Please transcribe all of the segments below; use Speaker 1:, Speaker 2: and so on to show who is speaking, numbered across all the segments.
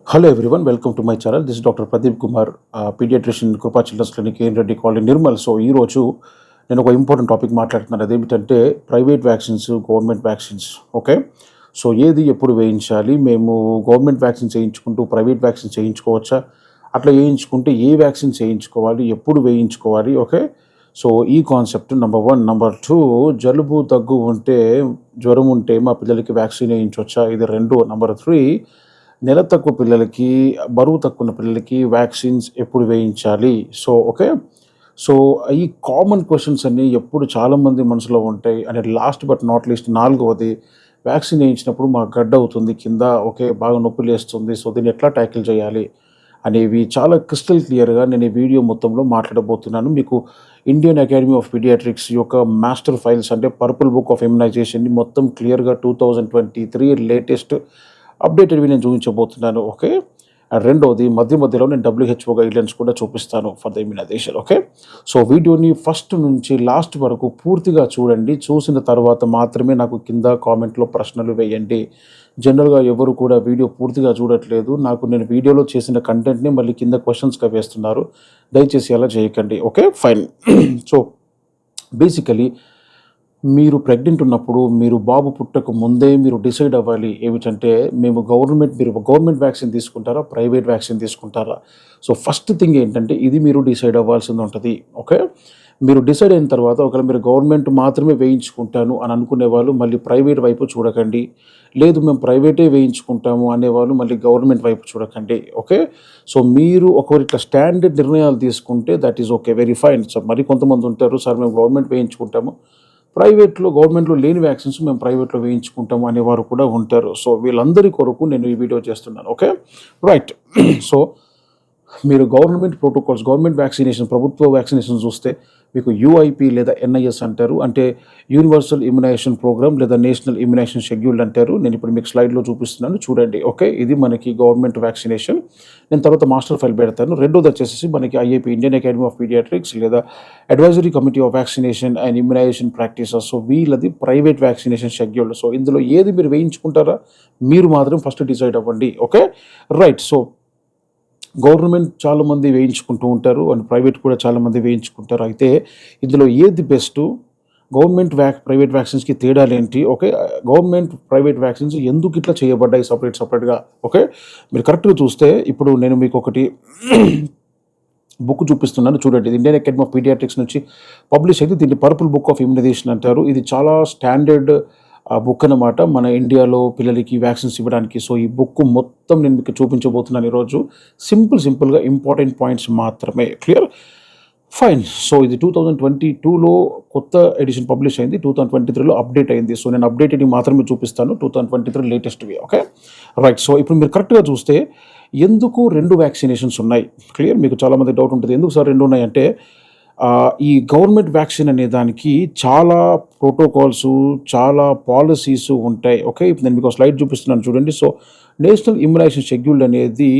Speaker 1: Hello everyone, welcome to my channel. This is Dr. Pradeep Kumar, pediatrician Krupa Children's Clinic in Reddy Colony, Nirmal. So ఈరోజు నేను ఒక important topic మాట్లాడుతున్నాను. అదేమిటంటే private vaccines, government vaccines. Okay, so ఏది ఎప్పుడు వేయించాలి? మేము government vaccine చేయించుకుంటూ ప్రైవేట్ వ్యాక్సిన్ చేయించుకోవచ్చా? అట్లా వేయించుకుంటే ఏ వ్యాక్సిన్ చేయించుకోవాలి, ఎప్పుడు వేయించుకోవాలి? ఓకే, సో ఈ కాన్సెప్ట్ నెంబర్ 1. నెంబర్ 2, జలుబు దగ్గు ఉంటే, జ్వరం ఉంటే మా పిల్లలకి వ్యాక్సిన్ వేయించవచ్చా? ఇది 2. నెంబర్ 3, నెల తక్కువ పిల్లలకి, బరువు తక్కువ ఉన్న పిల్లలకి వ్యాక్సిన్స్ ఎప్పుడు వేయించాలి? సో ఓకే, సో ఈ కామన్ క్వశ్చన్స్ అన్నీ ఎప్పుడు చాలామంది మనసులో ఉంటాయి. And last but not least 4వది, వ్యాక్సిన్ వేయించినప్పుడు మాకు గడ్డ అవుతుంది కింద, ఓకే, బాగా నొప్పి లేస్తుంది, సో దీన్ని ఎట్లా ట్యాకిల్ చేయాలి అనేవి చాలా క్రిస్టల్ క్లియర్గా నేను ఈ వీడియో మొత్తంలో మాట్లాడబోతున్నాను. మీకు ఇండియన్ అకాడమీ ఆఫ్ పీడియాట్రిక్స్ యొక్క మాస్టర్ ఫైల్స్ అంటే పర్పుల్ బుక్ ఆఫ్ ఇమ్యునైజేషన్ని మొత్తం క్లియర్గా 2023 లేటెస్ట్ అప్డేటెడ్వి నేను చూపించబోతున్నాను. ఓకే, అండ్ 2వది మధ్యలో నేను WHO గైడ్లైన్స్ కూడా చూపిస్తాను for the immunization. Okay, so వీడియోని ఫస్ట్ నుంచి లాస్ట్ వరకు పూర్తిగా చూడండి. చూసిన తర్వాత మాత్రమే నాకు కింద కామెంట్లో ప్రశ్నలు వేయండి. జనరల్గా ఎవరు కూడా వీడియో పూర్తిగా చూడట్లేదు. నేను వీడియోలో చేసిన కంటెంట్ని మళ్ళీ కింద క్వశ్చన్స్గా వేస్తున్నారు. దయచేసి అలా చేయకండి. Okay, fine. సో బేసికలీ మీరు ప్రెగ్నెంట్ ఉన్నప్పుడు, మీరు బాబు పుట్టక ముందే మీరు డిసైడ్ అవ్వాలి. ఏమిటంటే మీరు గవర్నమెంట్ వ్యాక్సిన్ తీసుకుంటారా, ప్రైవేట్ వ్యాక్సిన్ తీసుకుంటారా? సో ఫస్ట్ థింగ్ ఏంటంటే ఇది మీరు డిసైడ్ అవ్వాల్సింది ఉంటుంది. ఓకే, మీరు డిసైడ్ అయిన తర్వాత ఒకవేళ మీరు గవర్నమెంట్ మాత్రమే వేయించుకుంటాను అని అనుకునే వాళ్ళు మళ్ళీ ప్రైవేట్ వైపు చూడకండి. లేదు మేము ప్రైవేటే వేయించుకుంటాము అనేవాళ్ళు మళ్ళీ గవర్నమెంట్ వైపు చూడకండి. ఓకే, సో మీరు ఒకవేళ ఇట్లా స్టాండర్డ్ నిర్ణయాలు తీసుకుంటే that is okay, very fine. So మరి కొంతమంది ఉంటారు, సార్ మేము గవర్నమెంట్ వేయించుకుంటాము, గవర్నమెంట్లో లేని వ్యాక్సిన్స్ మేము ప్రైవేట్లో వేయించుకుంటాము అనేవారు కూడా ఉంటారు. సో వీళ్ళందరి కొరకు నేను ఈ వీడియో చేస్తున్నాను. Okay, right. సో మీరు గవర్నమెంట్ ప్రోటోకాల్స్, గవర్నమెంట్ వ్యాక్సినేషన్, ప్రభుత్వ వ్యాక్సినేషన్ చూస్తే మీకు UIP లేదా NIS అంటారు, అంటే యూనివర్సల్ ఇమ్యునైజేషన్ ప్రోగ్రామ్ లేదా నేషనల్ ఇమ్యునైజేషన్ షెడ్యూల్ అంటారు. నేను ఇప్పుడు మీకు స్లైడ్లో చూపిస్తున్నాను, చూడండి. ఓకే, ఇది మనకి గవర్నమెంట్ వ్యాక్సినేషన్. నేను తర్వాత మాస్టర్ ఫైల్ పెడతాను. 2వది వచ్చేసి మనకి IAP, Indian academy of pediatrics లేదా advisory committee of vaccination and immunization practices. So వీళ్ళది ప్రైవేట్ వ్యాక్సినేషన్ షెడ్యూల్. సో ఇందులో ఏది మీరు వేయించుకుంటారా మీరు మాత్రం ఫస్ట్ డిసైడ్ అవ్వండి. Okay, right. సో గవర్నమెంట్ చాలామంది వేయించుకుంటూ ఉంటారు అండ్ ప్రైవేట్ కూడా చాలామంది వేయించుకుంటారు. అయితే ఇందులో ఏది బెస్ట్, ప్రైవేట్ వ్యాక్సిన్స్కి తేడాలు ఏంటి? ఓకే, గవర్నమెంట్ ప్రైవేట్ వ్యాక్సిన్స్ ఎందుకు ఇట్లా చేయబడ్డాయి సపరేట్గా? ఓకే, మీరు కరెక్ట్గా చూస్తే ఇప్పుడు నేను మీకు ఒకటి బుక్ చూపిస్తున్నాను, చూడండి. ఇది ఇండియన్ అకాడమీ ఆఫ్ పీడియాట్రిక్స్ నుంచి పబ్లిష్ అయితే దీన్ని పర్పుల్ బుక్ ఆఫ్ ఇమ్యునైజేషన్ అంటారు. ఇది చాలా స్టాండర్డ్ బుక్ అన్నమాట మన ఇండియాలో పిల్లలకి వ్యాక్సిన్స్ ఇవ్వడానికి. సో ఈ బుక్ మొత్తం నేను మీకు చూపించబోతున్నాను ఈరోజు. సింపుల్గా ఇంపార్టెంట్ పాయింట్స్ మాత్రమే. Clear, fine. సో ఇది 2022లో కొత్త ఎడిషన్ పబ్లిష్ అయింది, 2023లో అప్డేట్ అయింది. సో నేను అప్డేటెడ్ మాత్రమే చూపిస్తాను, 2023 లేటెస్ట్వి. Okay, right. సో ఇప్పుడు మీరు కరెక్ట్గా చూస్తే ఎందుకు 2 వ్యాక్సినేషన్స్ ఉన్నాయి? క్లియర్, మీకు చాలామంది డౌట్ ఉంటుంది, ఎందుకు సార్ 2 ఉన్నాయి అంటే ఈ గవర్నమెంట్ వ్యాక్సిన్ అనే దానికి చాలా ప్రోటోకాల్స్, చాలా పాలసీస్ ఉంటాయి. ఓకే, ఇప్పుడు నేను మీకు స్లైడ్ చూపిస్తున్నాను, చూడండి. సో నేషనల్ ఇమ్యునైజేషన్ షెడ్యూల్ అనేది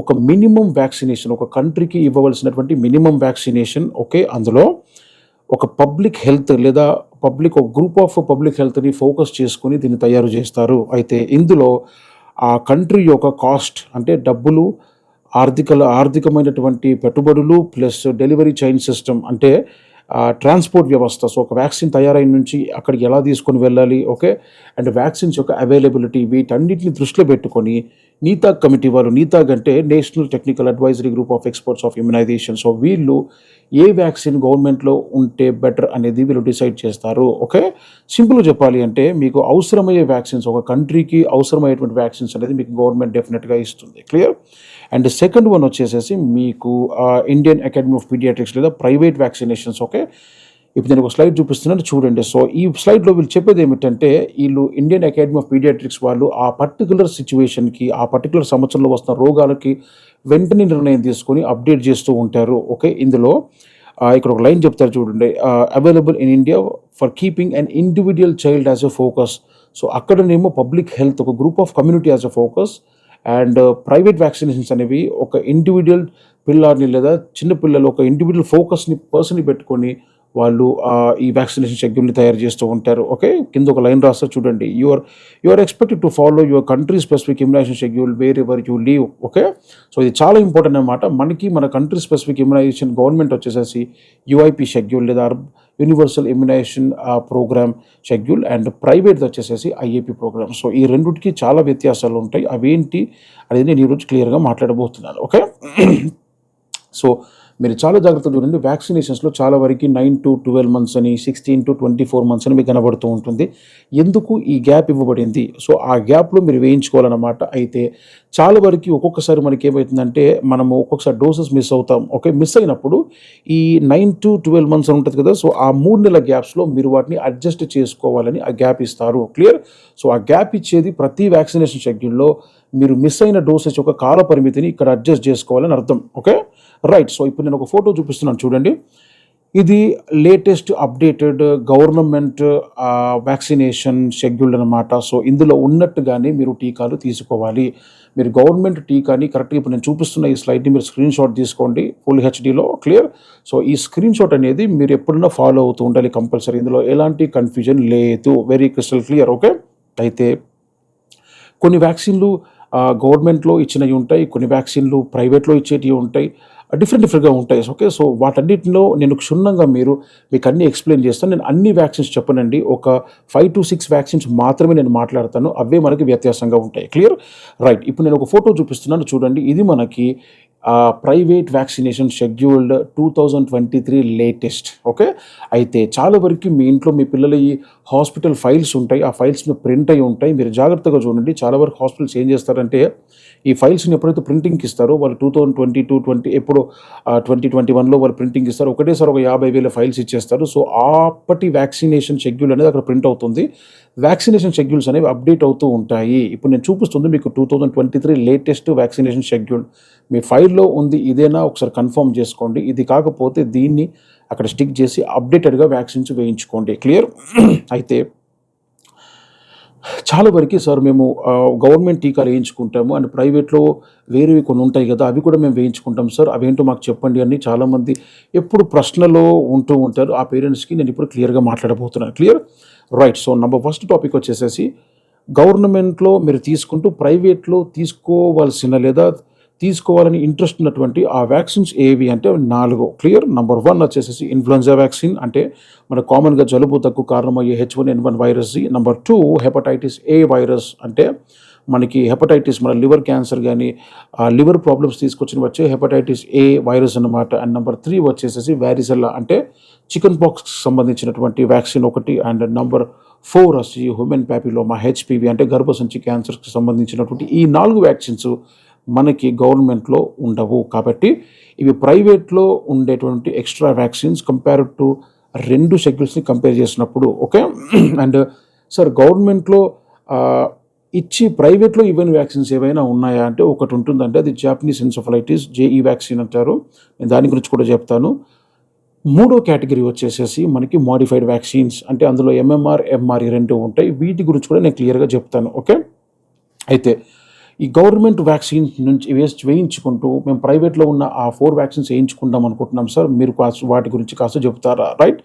Speaker 1: ఒక మినిమం వ్యాక్సినేషన్, ఒక కంట్రీకి ఇవ్వవలసినటువంటి మినిమం వ్యాక్సినేషన్. ఓకే, అందులో ఒక పబ్లిక్ హెల్త్ లేదా ఒక గ్రూప్ ఆఫ్ పబ్లిక్ హెల్త్ని ఫోకస్ చేసుకుని దీన్ని తయారు చేస్తారు. అయితే ఇందులో ఆ కంట్రీ యొక్క కాస్ట్ అంటే డబ్బులు, ఆర్థికమైనటువంటి పెట్టుబడులు ప్లస్ డెలివరీ చైన్ సిస్టమ్ అంటే ట్రాన్స్పోర్ట్ వ్యవస్థ. సో ఒక వ్యాక్సిన్ తయారైన నుంచి అక్కడికి ఎలా తీసుకొని వెళ్ళాలి, ఓకే, అండ్ వ్యాక్సిన్స్ యొక్క అవైలబిలిటీ, వీటన్నిటిని దృష్టిలో పెట్టుకొని నీతాగ్ కమిటీ వాళ్ళు, నీతాగ్ అంటే national technical advisory group of experts of immunization. So వీళ్ళు ఏ వ్యాక్సిన్ గవర్నమెంట్లో ఉంటే బెటర్ అనేది వీళ్ళు డిసైడ్ చేస్తారు. ఓకే, సింపుల్గా చెప్పాలి అంటే మీకు అవసరమయ్యే వ్యాక్సిన్స్, ఒక కంట్రీకి అవసరమయ్యేటువంటి వ్యాక్సిన్స్ అనేది మీకు గవర్నమెంట్ డెఫినెట్గా ఇస్తుంది. క్లియర్, అండ్ సెకండ్ వన్ వచ్చేసేసి మీకు ఇండియన్ అకాడమీ ఆఫ్ పీడియాట్రిక్స్ లేదా ప్రైవేట్ వ్యాక్సినేషన్స్. ఓకే, ఇప్పుడు నేను ఒక స్లైడ్ చూపిస్తున్నాను, చూడండి. సో ఈ స్లైడ్లో వీళ్ళు చెప్పేది ఏమిటంటే వీళ్ళు ఇండియన్ అకాడమీ ఆఫ్ పీడియాట్రిక్స్ వాళ్ళు ఆ పర్టికులర్ సిచ్యువేషన్కి, ఆ పర్టికులర్ సంవత్సరంలో వస్తున్న రోగాలకి వెంటనే నిర్ణయం తీసుకొని అప్డేట్ చేస్తూ ఉంటారు. ఓకే, ఇందులో ఇక్కడ ఒక లైన్ చెప్తారు, చూడండి. Available in India for keeping an individual child as a focus. So అక్కడనేమో పబ్లిక్ హెల్త్, ఒక group of community as a focus, and private vaccinations అనేవి ఒక ఇండివిజువల్ పిల్లాడిని లేదా చిన్నపిల్లలు ఒక ఇండివిజువల్ పర్సన్ని పెట్టుకొని వాళ్ళు ఈ వ్యాక్సినేషన్ షెడ్యూల్ని తయారు చేస్తూ ఉంటారు. ఓకే, కింద ఒక లైన్ రాస్తారు చూడండి. You are expected to follow your country specific immunization schedule wherever you leave. Okay, so ఇది చాలా ఇంపార్టెంట్ అనమాట. మన కంట్రీ స్పెసిఫిక్ ఇమ్యునైజేషన్ గవర్నమెంట్ వచ్చేసేసి యుఐపి షెడ్యూల్ లేదా universal immunization program schedule, and private వచ్చేసేసి ఐఏపీ ప్రోగ్రామ్. సో ఈ రెండింటికి చాలా వ్యత్యాసాలు ఉంటాయి. అవేంటి అనేది నేను ఈరోజు క్లియర్గా మాట్లాడబోతున్నాను. ఓకే, సో మీరు చాలా జాగ్రత్తగా చూడండి. వ్యాక్సినేషన్స్లో చాలా వరకు 9 to 12 months అని, 16 to 24 months అని మీకు కనబడుతూ ఉంటుంది. ఎందుకు ఈ గ్యాప్ ఇవ్వబడింది? సో ఆ గ్యాప్లో మీరు వేయించుకోవాలన్నమాట. అయితే చాలా వరకు ఒక్కొక్కసారి మనకి ఏమవుతుందంటే మనము ఒక్కొక్కసారి డోసెస్ మిస్ అవుతాం. ఓకే, మిస్ అయినప్పుడు ఈ 9 to 12 months అని ఉంటుంది కదా, సో ఆ 3 నెలల గ్యాప్స్లో మీరు వాటిని అడ్జస్ట్ చేసుకోవాలని ఆ గ్యాప్ ఇస్తారు. క్లియర్? సో ఆ గ్యాప్ ఇచ్చేది ప్రతి వ్యాక్సినేషన్ షెడ్యూల్లో మీరు మిస్ అయిన డోసెస్ యొక్క కాల పరిమితిని ఇక్కడ అడ్జస్ట్ చేసుకోవాలని అర్థం. Okay, right. సో ఇప్పుడు నేను ఒక ఫోటో చూపిస్తున్నాను చూడండి. ఇది latest updated government vaccination schedule అనమాట. సో ఇందులో ఉన్నట్టుగానే మీరు టీకాలు తీసుకోవాలి. మీరు గవర్నమెంట్ టీకాని కరెక్ట్గా ఇప్పుడు నేను చూపిస్తున్న ఈ స్లైడ్ని మీరు స్క్రీన్ షాట్ తీసుకోండి ఫుల్ హెచ్డీలో. క్లియర్? సో ఈ స్క్రీన్ షాట్ అనేది మీరు ఎప్పుడైనా ఫాలో అవుతూ ఉండాలి కంపల్సరీ. ఇందులో ఎలాంటి కన్ఫ్యూజన్ లేదు, వెరీ క్రిస్టల్ క్లియర్. ఓకే, అయితే కొన్ని వ్యాక్సిన్లు గవర్నమెంట్లో ఇచ్చినవి ఉంటాయి, కొన్ని వ్యాక్సిన్లు ప్రైవేట్లో ఇచ్చేటివి ఉంటాయి, డిఫరెంట్గా ఉంటాయి. ఓకే, సో వాటన్నిటిలో నేను క్షుణ్ణంగా మీకు అన్నీ ఎక్స్ప్లెయిన్ చేస్తాను. నేను అన్ని వ్యాక్సిన్స్ చెప్పనండి, ఒక 5 to 6 వ్యాక్సిన్స్ మాత్రమే నేను మాట్లాడతాను. అవే మనకి వ్యత్యాసంగా ఉంటాయి. క్లియర్? రైట్. ఇప్పుడు నేను ఒక ఫోటో చూపిస్తున్నాను చూడండి. ఇది మనకి private vaccination scheduled 2023 latest. Okay, అయితే చాలా వరకు మీ ఇంట్లో మీ పిల్లల ఈ హాస్పిటల్ ఫైల్స్ ఉంటాయి, ఆ ఫైల్స్ మీద ప్రింట్ అయి ఉంటాయి. మీరు జాగ్రత్తగా చూడండి. చాలా వరకు హాస్పిటల్స్ ఏం చేస్తారంటే ఈ ఫైల్స్ని ఎప్పుడైతే ప్రింటింగ్కి ఇస్తారో వాళ్ళు 2021లో వాళ్ళు ప్రింటింగ్ ఇస్తారు. ఒకటేసారి ఒక 50,000 ఫైల్స్ ఇచ్చేస్తారు. సో అప్పటి వ్యాక్సినేషన్ షెడ్యూల్ అనేది అక్కడ ప్రింట్ అవుతుంది. వ్యాక్సినేషన్ షెడ్యూల్స్ అనేవి అప్డేట్ అవుతూ ఉంటాయి. ఇప్పుడు నేను చూపిస్తుంది మీకు 2023 లేటెస్ట్ వ్యాక్సినేషన్ షెడ్యూల్. మీ ఫైల్లో ఉంది ఇదేనా ఒకసారి కన్ఫర్మ్ చేసుకోండి. ఇది కాకపోతే దీన్ని అక్కడ స్టిక్ చేసి అప్డేటెడ్గా వ్యాక్సిన్స్ వేయించుకోండి. క్లియర్? అయితే చాలా వరకు సార్ మేము గవర్నమెంట్ టీకాలు వేయించుకుంటాము అండ్ ప్రైవేట్లో వేరేవి కొన్ని ఉంటాయి కదా, అవి కూడా మేము వేయించుకుంటాం సార్, అవేంటో మాకు చెప్పండి అని చాలామంది ఎప్పుడు ప్రశ్నలో ఉంటూ ఉంటారు. ఆ పేరెంట్స్కి నేను ఇప్పుడు క్లియర్గా మాట్లాడబోతున్నాను. Clear? Right. So first topic వచ్చేసేసి గవర్నమెంట్లో మీరు తీసుకుంటూ ప్రైవేట్లో తీసుకోవాల్సిన లేదా తీసుకోవాలని ఇంట్రెస్ట్ ఉన్నటువంటి ఆ వ్యాక్సిన్స్ ఏవి అంటే 4. క్లియర్? నంబర్ 1 వచ్చేసేసి ఇన్ఫ్లుయెంజా వ్యాక్సిన్, అంటే మన కామన్గా జలుబు దగ్గు కారణమయ్యే H1N1 virus. Number 2 hepatitis A virus, అంటే మనకి హెపటైటిస్ మన లివర్ క్యాన్సర్ కానీ లివర్ ప్రాబ్లమ్స్ తీసుకొచ్చిన వచ్చే హెపటైటిస్ ఏ వైరస్ అన్నమాట. అండ్ నంబర్ 3 వచ్చేసేసి వ్యారిసెల్లా, అంటే చికెన్ పాక్స్కి సంబంధించినటువంటి వ్యాక్సిన్ ఒకటి. అండ్ నంబర్ 4 వచ్చి హ్యూమన్ ప్యాపిలోమా HPV, అంటే గర్భసంచి క్యాన్సర్కి సంబంధించినటువంటి ఈ 4 వ్యాక్సిన్స్ మనకి గవర్నమెంట్లో ఉండవు. కాబట్టి ఇవి ప్రైవేట్లో ఉండేటువంటి ఎక్స్ట్రా వ్యాక్సిన్స్ కంపేర్ టు 2 షెడ్యూల్స్ని కంపేర్ చేసినప్పుడు. ఓకే, అండ్ సార్ గవర్నమెంట్లో ఇచ్చి ప్రైవేట్లో ఇవ్వని వ్యాక్సిన్స్ ఏవైనా ఉన్నాయా అంటే ఒకటి ఉంటుందంటే అది జాపనీస్ ఎన్సెఫలైటిస్ JE వ్యాక్సిన్ అంటారు. నేను దాని గురించి కూడా చెప్తాను. 3వ కేటగిరీ వచ్చేసేసి మనకి మోడిఫైడ్ వ్యాక్సిన్స్, అంటే అందులో MMR, MR ఈ 2 ఉంటాయి. వీటి గురించి కూడా నేను క్లియర్గా చెప్తాను. ఓకే, అయితే ఈ గవర్నమెంట్ వ్యాక్సిన్ నుంచి వేయించుకుంటూ మేము ప్రైవేట్లో ఉన్న ఆ 4 వ్యాక్సిన్స్ వేయించుకుందాం అనుకుంటున్నాం సార్, మీరు వాటి గురించి కాస్త చెప్తారా? రైట్.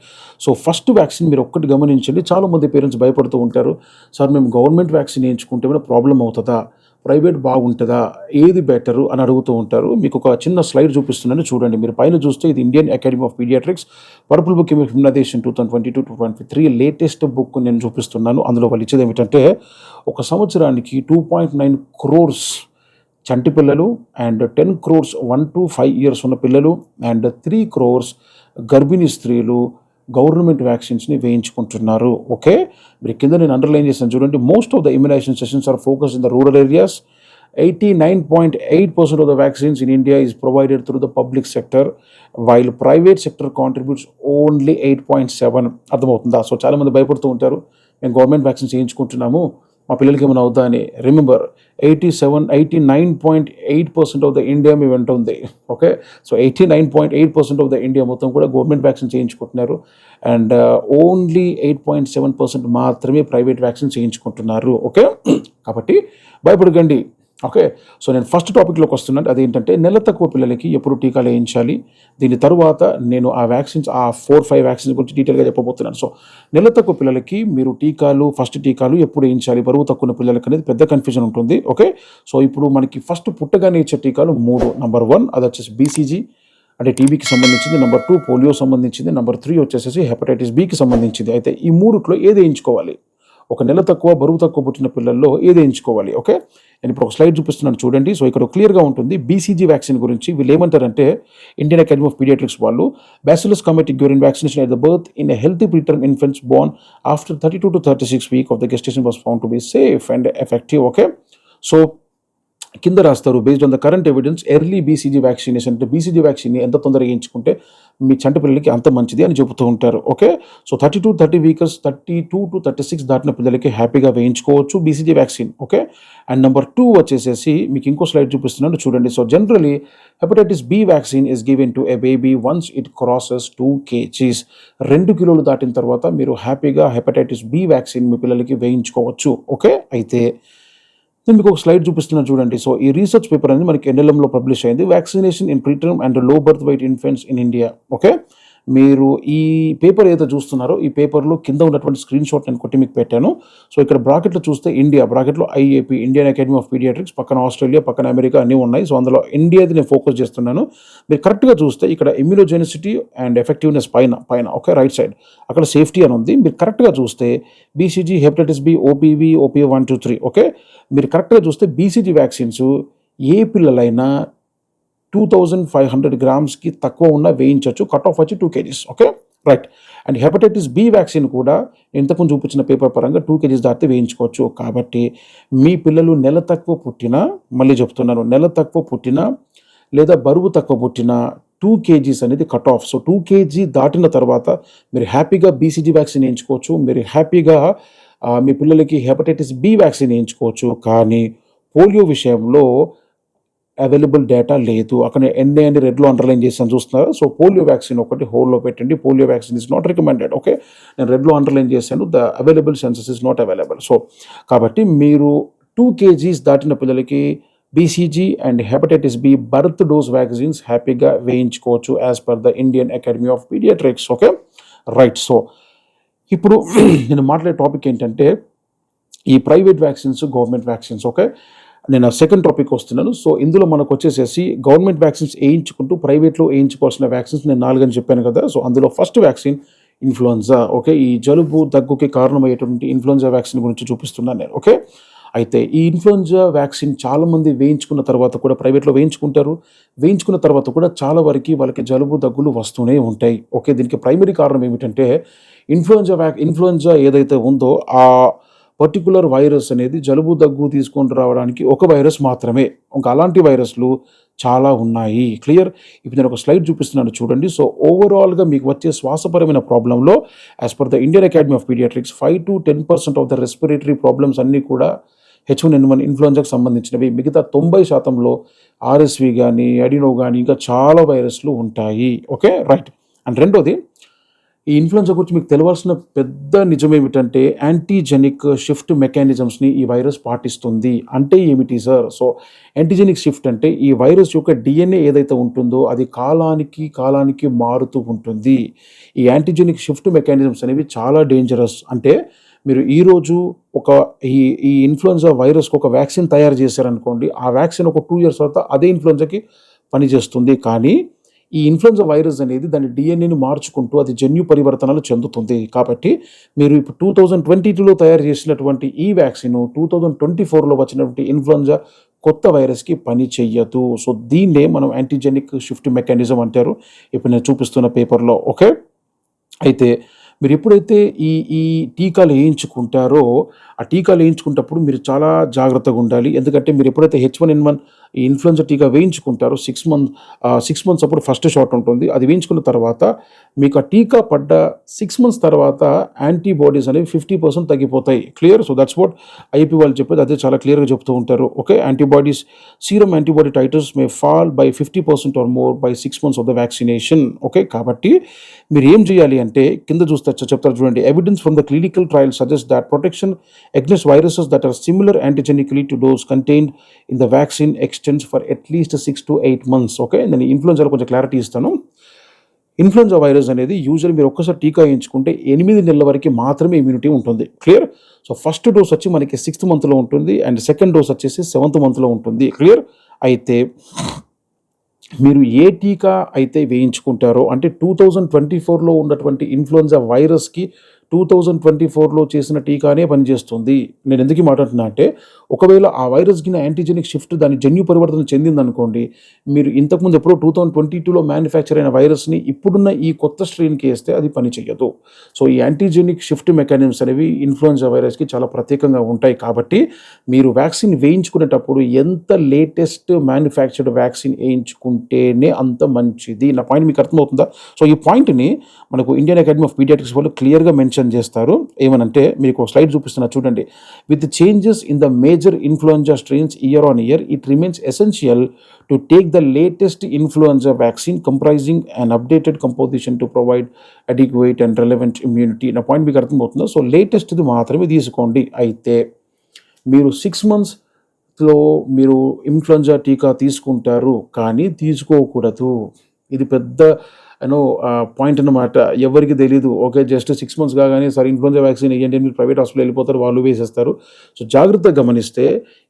Speaker 1: సో ఫస్ట్ వ్యాక్సిన్ మీరు ఒక్కటి గమనించండి. చాలామంది పేరెంట్స్ భయపడుతూ ఉంటారు, సార్ మేము గవర్నమెంట్ వ్యాక్సిన్ వేయించుకుంటే ఏమైనా ప్రాబ్లం అవుతుందా, ప్రైవేట్ బాగుంటుందా, ఏది బెటరు అని అడుగుతూ ఉంటారు. మీకు ఒక చిన్న స్లైడ్ చూపిస్తున్నాను చూడండి. మీరు పైన చూస్తే ఇది Indian academy of pediatrics purple book of immunization 2022-2023 latest book నేను చూపిస్తున్నాను. అందులో వాళ్ళు ఇచ్చేది ఏమిటంటే ఒక సంవత్సరానికి 2.9 crores చంటి పిల్లలు అండ్ 10 crores 1 to 5 years ఉన్న పిల్లలు అండ్ 3 crores గర్భిణీ స్త్రీలు గవర్నమెంట్ వ్యాక్సిన్స్ని వేయించుకుంటున్నారు. ఓకే, మీరు కింద నేను అండర్లైన్ చేశాను చూడండి. Most of the immunization sessions are focus in the rural areas. 89.8% of the vaccines in India is provided through the public sector, while private sector contributes only 8.7. అర్థమవుతుందా? So చాలామంది భయపడుతూ ఉంటారు, మేము గవర్నమెంట్ వ్యాక్సిన్స్ వేయించుకుంటున్నాము మా పిల్లలకి ఏమైనా అవుతా అని. రిమెంబర్ 89.8% ఆఫ్ ద ఇండియా మీ వెంట ఉంది. Okay, so 89.8% of the India మొత్తం కూడా గవర్నమెంట్ వ్యాక్సిన్ చేయించుకుంటున్నారు అండ్ ఓన్లీ 8.7% మాత్రమే ప్రైవేట్ వ్యాక్సిన్ చేయించుకుంటున్నారు. ఓకే, కాబట్టి భయపడకండి. ఓకే. సో నేను ఫస్ట్ టాపిక్‌లోకి వస్తున్నాను. అదేంటంటే నెల తక్కువ పిల్లలకి ఎప్పుడు టీకాలు వేయించాలి. దీని తరువాత నేను ఆ వ్యాక్సిన్స్ ఆ 4, 5 వ్యాక్సిన్స్ గురించి డీటెయిల్‌గా చెప్పబోతున్నాను. సో నెల తక్కువ పిల్లలకి మీరు ఫస్ట్ టీకాలు ఎప్పుడు వేయించాలి బరువు తక్కువ ఉన్న పిల్లలకనేది పెద్ద కన్‌ఫ్యూజన్ ఉంటుంది. ఓకే. సో ఇప్పుడు మనకి ఫస్ట్ పుట్టగానే ఇచ్చే టీకాలు 3. నంబర్ 1 అదొచ్చేసి బీసీజీ అంటే టీబీకి సంబంధించింది. నంబర్ 2 పోలియో సంబంధించింది. నంబర్ 3 వచ్చేసేసి హెపటైటిస్ బికి సంబంధించింది. అయితే ఈ మూడిట్లో ఏది వేయించుకోవాలి? ఒక నెల తక్కువ, బరువు తక్కువ పుట్టిన పిల్లల్లో ఏది వేయించుకోవాలి? ఓకే. నేను ఇప్పుడు ఒక స్లైడ్ చూపిస్తున్నాను చూడండి. సో ఇక్కడ క్లియర్‌గా ఉంటుంది. బీసీజీ వ్యాక్సిన్ గురించి వీళ్ళు ఏమంటారంటే ఇండియన్ అకాడమీ ఆఫ్ పీడియాట్రిక్స్ వాళ్ళు bacillus Calmette Guerin vaccination at the birth in a healthy preterm infants born after 32 to 36 week of the gestation was found to be safe and effective. Okay. So కింద రాస్తారు based on the current evidence early BCG vaccination అంటే BCG వ్యాక్సిన్ని ఎంత తొందరగా వేయించుకుంటే మీ చంటి పిల్లలకి అంత మంచిది అని చెబుతూ ఉంటారు. ఓకే. సో 30 వీకర్స్ 32 to 36 దాటిన పిల్లలకి హ్యాపీగా వేయించుకోవచ్చు BCG vaccine. Okay. And number 2 వచ్చేసేసి మీకు ఇంకో స్లైడ్ చూపిస్తున్నాను చూడండి. So generally hepatitis B vaccine is given to a baby once it crosses 2 kgs. 2 కిలోలు దాటిన తర్వాత మీరు హ్యాపీగా హెపటైటిస్ బి వ్యాక్సిన్ మీ పిల్లలకి వేయించుకోవచ్చు. ఓకే. అయితే నేను మీకు ఒక స్లైడ్ చూపిస్తున్నాను చూడండి. సో ఈ రీసెర్చ్ పేపర్ అనేది మనకి ఎన్ఎల్ఎంలో పబ్లిష్ అయింది. Vaccination in preterm and low birth weight infants in India. Okay. మీరు ఈ పేపర్ ఏదైతే చూస్తున్నారో ఈ పేపర్లో కింద ఉన్నటువంటి స్క్రీన్ షాట్ నేను కొట్టి మీకు పెట్టాను. సో ఇక్కడ బ్రాకెట్లో చూస్తే ఇండియా, బ్రాకెట్లో IAP Indian academy of pediatrics, పక్కన ఆస్ట్రేలియా, పక్కన అమెరికా అన్నీ ఉన్నాయి. సో అందులో ఇండియాది నేను ఫోకస్ చేస్తున్నాను. మీరు కరెక్ట్గా చూస్తే ఇక్కడ ఇమ్యూనోజెనిసిటీ అండ్ ఎఫెక్టివ్నెస్ పైన ఓకే రైట్ సైడ్ అక్కడ సేఫ్టీ అని ఉంది. మీరు కరెక్ట్గా చూస్తే BCG, hepatitis B, OPV, OPA 1, 2, 3. Okay. మీరు కరెక్ట్గా చూస్తే బీసీజీ వ్యాక్సిన్స్ ఏ పిల్లలైనా 2500 గ్రామ్స్కి తక్కువ ఉన్న వేయించవచ్చు. కట్ ఆఫ్ వచ్చి 2 kgs. Okay right. And hepatitis B vaccine కూడా ఇంతకుముందు చూపించిన పేపర్ పరంగా 2 kgs దాటితే వేయించుకోవచ్చు. కాబట్టి మీ పిల్లలు నెల తక్కువ పుట్టినా, మళ్ళీ చెప్తున్నాను, నెల తక్కువ పుట్టినా లేదా బరువు తక్కువ పుట్టినా 2 kgs అనేది కట్ ఆఫ్. సో 2 kg దాటిన తర్వాత మీరు హ్యాపీగా బీసీజీ వ్యాక్సిన్ వేయించుకోవచ్చు. మీరు హ్యాపీగా మీ పిల్లలకి హెపటైటిస్ బి వ్యాక్సిన్ వేయించుకోవచ్చు. కానీ పోలియో విషయంలో అవైలబుల్ డేటా లేదు. అక్కడ ఎన్ఏ అని రెడ్లో అండర్లైన్ చేసాను చూస్తున్నారు. సో పోలియో వ్యాక్సిన్ ఒకటి హోల్డ్లో పెట్టండి. Polio vaccine is not recommended. Okay. నేను రెడ్లో అండర్లైన్ చేశాను. The available census is not available. So కాబట్టి మీరు 2 kgs దాటిన పిల్లలకి BCG and hepatitis B birth dose vaccines హ్యాపీగా వేయించుకోవచ్చు as per the Indian academy of pediatrics. Okay right. So ఇప్పుడు నేను మాట్లాడే టాపిక్ ఏంటంటే ఈ private vaccines, government vaccines. Okay. నేను సెకండ్ టాపిక్ వస్తున్నాను. సో ఇందులో మనకు వచ్చేసేసి గవర్నమెంట్ వ్యాక్సిన్స్ వేయించుకుంటూ ప్రైవేట్లో వేయించుకోవాల్సిన వ్యాక్సిన్స్ నేను 4 అని చెప్పాను కదా. సో అందులో ఫస్ట్ వ్యాక్సిన్ ఇన్ఫ్లుయెన్జా. ఓకే. ఈ జలుబు దగ్గుకి కారణమయ్యేటువంటి ఇన్ఫ్లుయెన్జా వ్యాక్సిన్ గురించి చూపిస్తున్నాను నేను. ఓకే. అయితే ఈ ఇన్ఫ్లుయెన్జా వ్యాక్సిన్ చాలామంది వేయించుకున్న తర్వాత కూడా ప్రైవేట్లో వేయించుకుంటారు. వేయించుకున్న తర్వాత కూడా చాలా వరకు వాళ్ళకి జలుబు దగ్గులు వస్తూనే ఉంటాయి. ఓకే. దీనికి ప్రైమరీ కారణం ఏమిటంటే ఇన్ఫ్లుయెన్జా ఏదైతే ఉందో ఆ పర్టికులర్ వైరస్ అనేది జలుబు దగ్గు తీసుకొని రావడానికి ఒక వైరస్ మాత్రమే. ఇంకా అలాంటి వైరస్లు చాలా ఉన్నాయి. క్లియర్. ఇప్పుడు నేను ఒక స్లైడ్ చూపిస్తున్నాను చూడండి. సో ఓవరాల్గా మీకు వచ్చే శ్వాసపరమైన ప్రాబ్లంలో as per the Indian academy of pediatrics 5 to 10% of the respiratory problems అన్నీ కూడా H1N1 ఇన్ఫ్లుయెన్జాకి సంబంధించినవి. మిగతా 90%లో ఆర్ఎస్వి కానీ, అడినో కానీ ఇంకా చాలా వైరస్లు ఉంటాయి. Okay right. అండ్ రెండోది ఈ ఇన్ఫ్లుయెన్జా గురించి మీకు తెలియాల్సిన పెద్ద నిజం ఏమిటంటే యాంటీజెనిక్ షిఫ్ట్ మెకానిజమ్స్ని ఈ వైరస్ పాటిస్తుంది. అంటే ఏమిటి సార్? సో యాంటీజెనిక్ షిఫ్ట్ అంటే ఈ వైరస్ యొక్క డిఎన్ఏ ఏదైతే ఉంటుందో అది కాలానికి మారుతూ ఉంటుంది. ఈ యాంటీజెనిక్ షిఫ్ట్ మెకానిజమ్స్ అనేవి చాలా డేంజరస్. అంటే మీరు ఈరోజు ఈ ఇన్ఫ్లుయెన్జా వైరస్కి ఒక వ్యాక్సిన్ తయారు చేశారనుకోండి, ఆ వ్యాక్సిన్ ఒక 2 years తర్వాత అదే ఇన్ఫ్లుయెన్జాకి పనిచేస్తుంది. కానీ ఈ ఇన్ఫ్లుయెన్జా వైరస్ అనేది దాని డిఎన్ఏని మార్చుకుంటూ అది జన్యు పరివర్తనలు చెందుతుంది. కాబట్టి మీరు ఇప్పుడు 2022లో తయారు చేసినటువంటి ఈ వ్యాక్సిన్ 2024లో వచ్చినటువంటి ఇన్ఫ్లుయెన్జా కొత్త వైరస్కి పని చెయ్యదు. సో దీన్నే మనం యాంటీజెనిక్ షిఫ్ట్ మెకానిజం అంటారు ఇప్పుడు నేను చూపిస్తున్న పేపర్లో. ఓకే. అయితే మీరు ఎప్పుడైతే ఈ టీకాలు వేయించుకుంటారో ఆ టీకాలు వేయించుకునేటప్పుడు మీరు చాలా జాగ్రత్తగా ఉండాలి. ఎందుకంటే మీరు ఎప్పుడైతే H1N1 ఈ ఇన్ఫ్లుయెంజా టీకా వేయించుకుంటారు 6 మంత్స్ అప్పుడు ఫస్ట్ షాట్ ఉంటుంది. అది వేయించుకున్న తర్వాత మీకు ఆ టీకా పడ్డ 6 మంత్స్ తర్వాత యాంటీబాడీస్ అనేవి 50% తగ్గిపోతాయి. Clear? So that's what IP వాళ్ళు చెప్పేది, అదే చాలా క్లియర్గా చెప్తూ ఉంటారు. Okay, antibodies serum antibody titers may fall by 50% or more by 6 months of the vaccination. Okay, కాబట్టి మీరు ఏం చేయాలి అంటే కింద చూస్తే చెప్తారు చూడండి. Evidence from the clinical trial suggest that protection agains viruses that are similar antigenically to dose contained in the vaccine extends for at least 6 to 8 months. Okay, నేను ఇన్ఫ్లుయెంజాలో కొంచెం క్లారిటీ ఇస్తాను. ఇన్ఫ్లుయెంజా వైరస్ అనేది యూజువల్లీ మీరు ఒక్కసారి టీకా వేయించుకుంటే 8 నెలల వరకు మాత్రమే ఇమ్యూనిటీ ఉంటుంది. క్లియర్? సో ఫస్ట్ డోస్ వచ్చి మనకి 6th monthలో ఉంటుంది అండ్ సెకండ్ డోస్ వచ్చేసి 7th monthలో ఉంటుంది. క్లియర్? అయితే మీరు ఏ టీకా అయితే వేయించుకుంటారో అంటే 2024లో ఉన్నటువంటి ఇన్ఫ్లుయెంజా వైరస్కి 2024లో చేసిన టీకానే పనిచేస్తుంది. నేను ఎందుకు మాట్లాడుతున్నా అంటే ఒకవేళ ఆ వైరస్కి యాంటీజెనిక్ షిఫ్ట్ దాని జన్యు పరివర్తన చెందిందనుకోండి, మీరు ఇంతకుముందు ఎప్పుడో 2022లో మ్యానుఫ్యాక్చర్ అయిన వైరస్ని ఇప్పుడున్న ఈ కొత్త స్ట్రెయిన్కి వేస్తే అది పని చేయదు. సో ఈ యాంటీజెనిక్ షిఫ్ట్ మెకానిజమ్స్ అనేవి ఇన్ఫ్లుయెంజా వైరస్కి చాలా ప్రత్యేకంగా ఉంటాయి. కాబట్టి మీరు వ్యాక్సిన్ వేయించుకునేటప్పుడు ఎంత లేటెస్ట్ మ్యానుఫ్యాక్చర్డ్ వ్యాక్సిన్ వేయించుకుంటేనే అంత మంచిది. నా పాయింట్ మీకు అర్థమవుతుందా? సో ఈ పాయింట్ని మనకు ఇండియన్ అకాడమీ ఆఫ్ పీడియాట్రిక్స్ వాళ్ళు క్లియర్గా మెన్షన్ చేస్తారు. ఏమనంటే మీకు ఒక స్లైడ్ చూపిస్తున్నా చూడండి. With changes in the major influenza strains year on year, it remains essential to take the latest influenza vaccine comprising and updated composition to provide adequate and relevant immunity. నా point మీకు అర్థమవుతుందా? So లేటెస్ట్ది మాత్రమే తీసుకోండి. అయితే మీరు 6 monthsలో మీరు influenza టీకా తీసుకుంటారు కానీ తీసుకోకూడదు. ఇది పెద్ద పాయింట్ అన్నమాట. ఎవరికి తెలీదు. ఓకే, జస్ట్ 6 months కాగానే సరే ఇన్ఫ్లుయెంజా వ్యాక్సిన్ వేయండి, మీరు ప్రైవేట్ హాస్పిటల్ వెళ్ళిపోతారు, వాళ్ళు వేసేస్తారు. సో జాగ్రత్తగా గమనిస్తే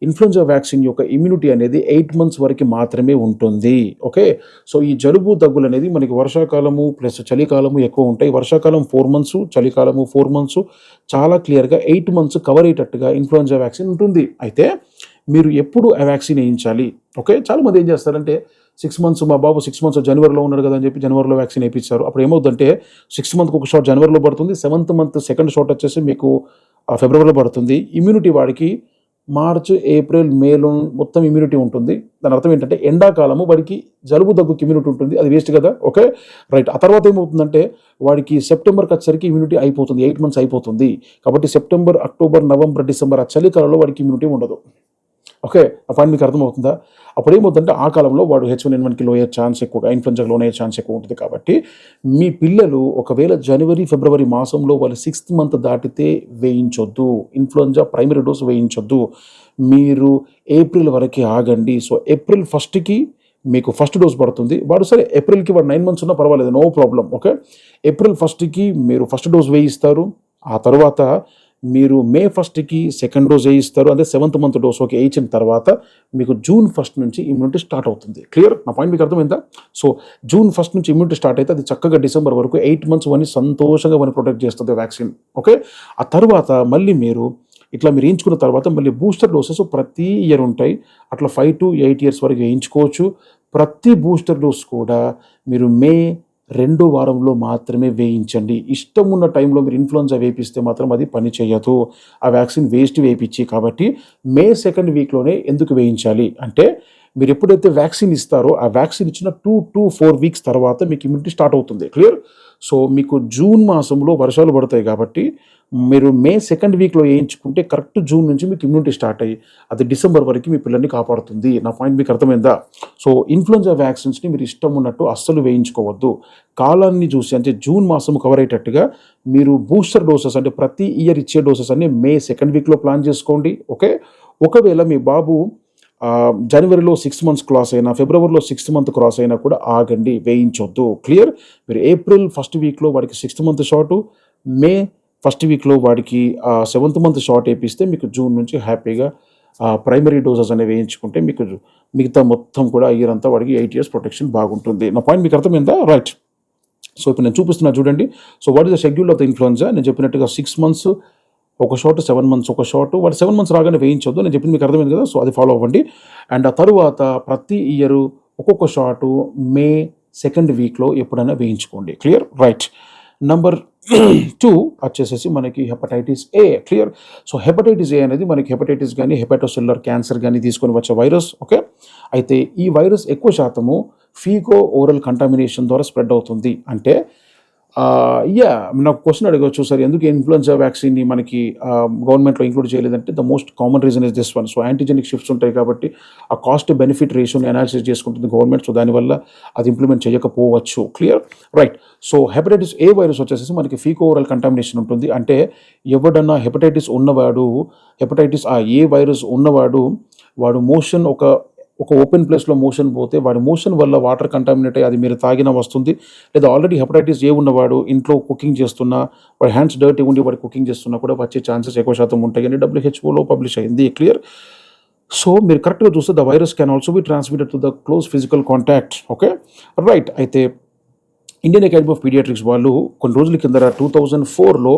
Speaker 1: ఇన్ఫ్లుయెంజా వ్యాక్సిన్ యొక్క ఇమ్యూనిటీ అనేది 8 months వరకు మాత్రమే ఉంటుంది. ఓకే, సో ఈ జలుబు దగ్గులు అనేది మనకి వర్షాకాలము ప్లస్ చలికాలము ఎక్కువ ఉంటాయి. వర్షాకాలం 4 months, చలికాలము 4 months, చాలా క్లియర్గా 8 months కవర్ అయ్యేటట్టుగా ఇన్ఫ్లుయెంజా వ్యాక్సిన్ ఉంటుంది. అయితే మీరు ఎప్పుడు ఆ వ్యాక్సిన్ వేయించాలి? ఓకే, చాలామంది ఏం చేస్తారంటే 6 months మా బాబు 6 months జనవరిలో ఉన్నాడు కదా అని చెప్పి జనవరిలో వ్యాక్సిన్ వేయించారు. అప్పుడు ఏమవుతుందంటే 6 months ఒక షాట్ జనవరిలో పడుతుంది, 7th month సెకండ్ షాట్ వచ్చేసి మీకు ఫిబ్రవరిలో పడుతుంది. ఇమ్యూనిటీ వాడికి మార్చ్, ఏప్రిల్, మేలో మొత్తం ఇమ్యూనిటీ ఉంటుంది. దాని అర్థం ఏంటంటే ఎండాకాలము వాడికి జలుబు దగ్గుకి ఇమ్యూనిటీ ఉంటుంది. అది వేస్ట్ కదా. Okay, right. ఆ తర్వాత ఏమవుతుందంటే వాడికి సెప్టెంబర్కి వచ్చేసరికి ఇమ్యూనిటీ అయిపోతుంది, 8 months అయిపోతుంది. కాబట్టి సెప్టెంబర్, అక్టోబర్, నవంబర్, డిసెంబర్ ఆ చలికాలంలో వాడికి ఇమ్యూనిటీ ఉండదు. ఓకే, ఆ పాయింట్ మీకు అర్థమవుతుందా? అప్పుడు ఏమవుతుందంటే ఆ కాలంలో వాడు H1N1కి లోయే ఛాన్స్ ఎక్కువగా, ఇన్ఫ్లుయెంజాకి లోనయ్యే ఛాన్స్ ఎక్కువ ఉంటుంది. కాబట్టి మీ పిల్లలు ఒకవేళ జనవరి, ఫిబ్రవరి మాసంలో వాళ్ళు 6th month దాటితే వేయించొద్దు. ఇన్ఫ్లుయెంజా ప్రైమరీ డోస్ వేయించొద్దు. మీరు ఏప్రిల్ వరకే ఆగండి. సో ఏప్రిల్ 1కి మీకు ఫస్ట్ డోస్ పడుతుంది. వాడు సరే ఏప్రిల్కి వాడు 9 months ఉన్నా పర్వాలేదు, నో ప్రాబ్లం. ఓకే, ఏప్రిల్ 1కి మీరు ఫస్ట్ డోస్ వేయిస్తారు. ఆ తర్వాత మీరు మే 1కి సెకండ్ డోస్ వేయిస్తారు. అదే 7th month డోస్ ఓకే వేయించిన తర్వాత మీకు జూన్ 1 నుంచి ఇమ్యూనిటీ స్టార్ట్ అవుతుంది. క్లియర్? నా పాయింట్ మీకు అర్థమైందా? సో జూన్ 1 నుంచి ఇమ్యూనిటీ స్టార్ట్ అయితే అది చక్కగా డిసెంబర్ వరకు 8 months వని సంతోషంగా వని ప్రొటెక్ట్ చేస్తుంది వ్యాక్సిన్. ఓకే, ఆ తర్వాత మళ్ళీ మీరు ఇట్లా మీరు వేయించుకున్న తర్వాత మళ్ళీ బూస్టర్ డోసెస్ ప్రతి ఇయర్ ఉంటాయి. అట్లా 5 to 8 years వరకు వేయించుకోవచ్చు. ప్రతి బూస్టర్ డోస్ కూడా మీరు మే 2వ వారంలో మాత్రమే వేయించండి. ఇష్టం ఉన్న టైంలో మీరు ఇన్ఫ్లుయెంజా వేపిస్తే మాత్రం అది పని చేయదు. ఆ వ్యాక్సిన్ వేస్ట్ వేయించి. కాబట్టి మే 2nd weekలోనే ఎందుకు వేయించాలి అంటే మీరు ఎప్పుడైతే వ్యాక్సిన్ ఇస్తారో ఆ వ్యాక్సిన్ ఇచ్చిన 2 to 4 weeks తర్వాత మీకు ఇమ్యూనిటీ స్టార్ట్ అవుతుంది. క్లియర్? సో మీకు జూన్ మాసంలో వర్షాలు పడతాయి కాబట్టి మీరు మే 2nd weekలో వేయించుకుంటే కరెక్ట్ జూన్ నుంచి మీకు ఇమ్యూనిటీ స్టార్ట్ అయ్యి అది డిసెంబర్ వరకు మీ పిల్లల్ని కాపాడుతుంది. నా పాయింట్ మీకు అర్థమైందా? సో ఇన్ఫ్లుయెంజా వ్యాక్సిన్స్ని మీరు ఇష్టం ఉన్నట్టు అస్సలు వేయించుకోవద్దు. కాలాన్ని చూసి అంటే జూన్ మాసం కవర్ అయ్యేటట్టుగా మీరు బూస్టర్ డోసెస్ అంటే ప్రతి ఇయర్ ఇచ్చే డోసెస్ అన్ని మే 2nd weekలో ప్లాన్ చేసుకోండి. ఓకే, ఒకవేళ మీ బాబు జనవరిలో 6 months క్రాస్ అయినా, ఫిబ్రవరిలో 6th month క్రాస్ అయినా కూడా ఆగండి, వేయించొద్దు. క్లియర్? మీరు ఏప్రిల్ 1st weekలో వాడికి 6th month షాటు, మే 1st weekలో వాడికి 7th month షాట్ వేపిస్తే మీకు జూన్ నుంచి హ్యాపీగా ప్రైమరీ డోసెస్ అనేవి వేయించుకుంటే మీకు మిగతా మొత్తం కూడా ఇయర్ అంతా వాడికి 8 years ప్రొటెక్షన్ బాగుంటుంది. నా పాయింట్ మీకు అర్థమైందా? రైట్. సో ఇప్పుడు నేను చూపిస్తున్నా చూడండి. So what is the schedule of the influenza? నేను చెప్పినట్టుగా 6 months ఒక షాట్, 7 months ఒక షాట్. వాడు 7 months రాగానే వేయించొద్దు. నేను చెప్పింది మీకు అర్థమైంది కదా. సో అది ఫాలో అవ్వండి. అండ్ ఆ తరువాత ప్రతి ఇయర్ ఒక్కొక్క షాటు మే 2nd weekలో ఎప్పుడైనా వేయించుకోండి. క్లియర్? రైట్. నంబర్ 2 వచ్చేసేసి మనకి hepatitis A. Clear. So hepatitis A అనేది మనకి హెపటైటిస్ కానీ హెపటోసెల్యులర్ క్యాన్సర్ కానీ తీసుకొని వచ్చే వైరస్. ఓకే. అయితే ఈ వైరస్ ఎక్కువ శాతము ఫీకో ఓరల్ కంటామినేషన్ ద్వారా స్ప్రెడ్ అవుతుంది. అంటే నాకు క్వశ్చన్ అడగవచ్చు, సార్ ఎందుకు ఇన్ఫ్లుయెన్జా వ్యాక్సిన్ని మనకి గవర్నమెంట్లో ఇంక్లూడ్ చేయలేదంటే the most common reason is this one. So antigenic shifts ఉంటాయి కాబట్టి ఆ కాస్ట్ బెనిఫిట్ రేషియోని అనాలిసిస్ చేసుకుంటుంది గవర్నమెంట్. సో దానివల్ల అది ఇంప్లిమెంట్ చేయకపోవచ్చు. Clear. Right. So hepatitis A virus వచ్చేసి మనకి ఫీకో ఓరల్ కంటామినేషన్ ఉంటుంది. అంటే ఎవడన్నా హెపటైటిస్ ఉన్నవాడు, హెపటైటిస్ ఏ వైరస్ ఉన్నవాడు వాడు మోషన్ ఒక ఓపెన్ ప్లేస్లో మోషన్ పోతే వాడి మోషన్ వల్ల వాటర్ కంటామినేట్ అయ్యి అది మీరు తాగినా వస్తుంది. లేదా ఆల్రెడీ హెపటైటిస్ ఏ ఉన్నవాడు ఇంట్లో కుకింగ్ చేస్తున్నా, వాడి హ్యాండ్స్ డర్టీ ఉండి వాడు కుకింగ్ చేస్తున్నా కూడా వచ్చే ఛాన్సెస్ ఎక్కువ శాతం ఉంటాయి అని WHO పబ్లిష్ అయింది. క్లియర్. సో మీరు కరెక్ట్గా చూస్తే the virus can also be transmitted to the close physical contact. Okay. Right. అయితే ఇండియన్ అకాడమీ ఆఫ్ పీడియాట్రిక్స్ వాళ్ళు కొన్ని రోజుల కింద 2004లో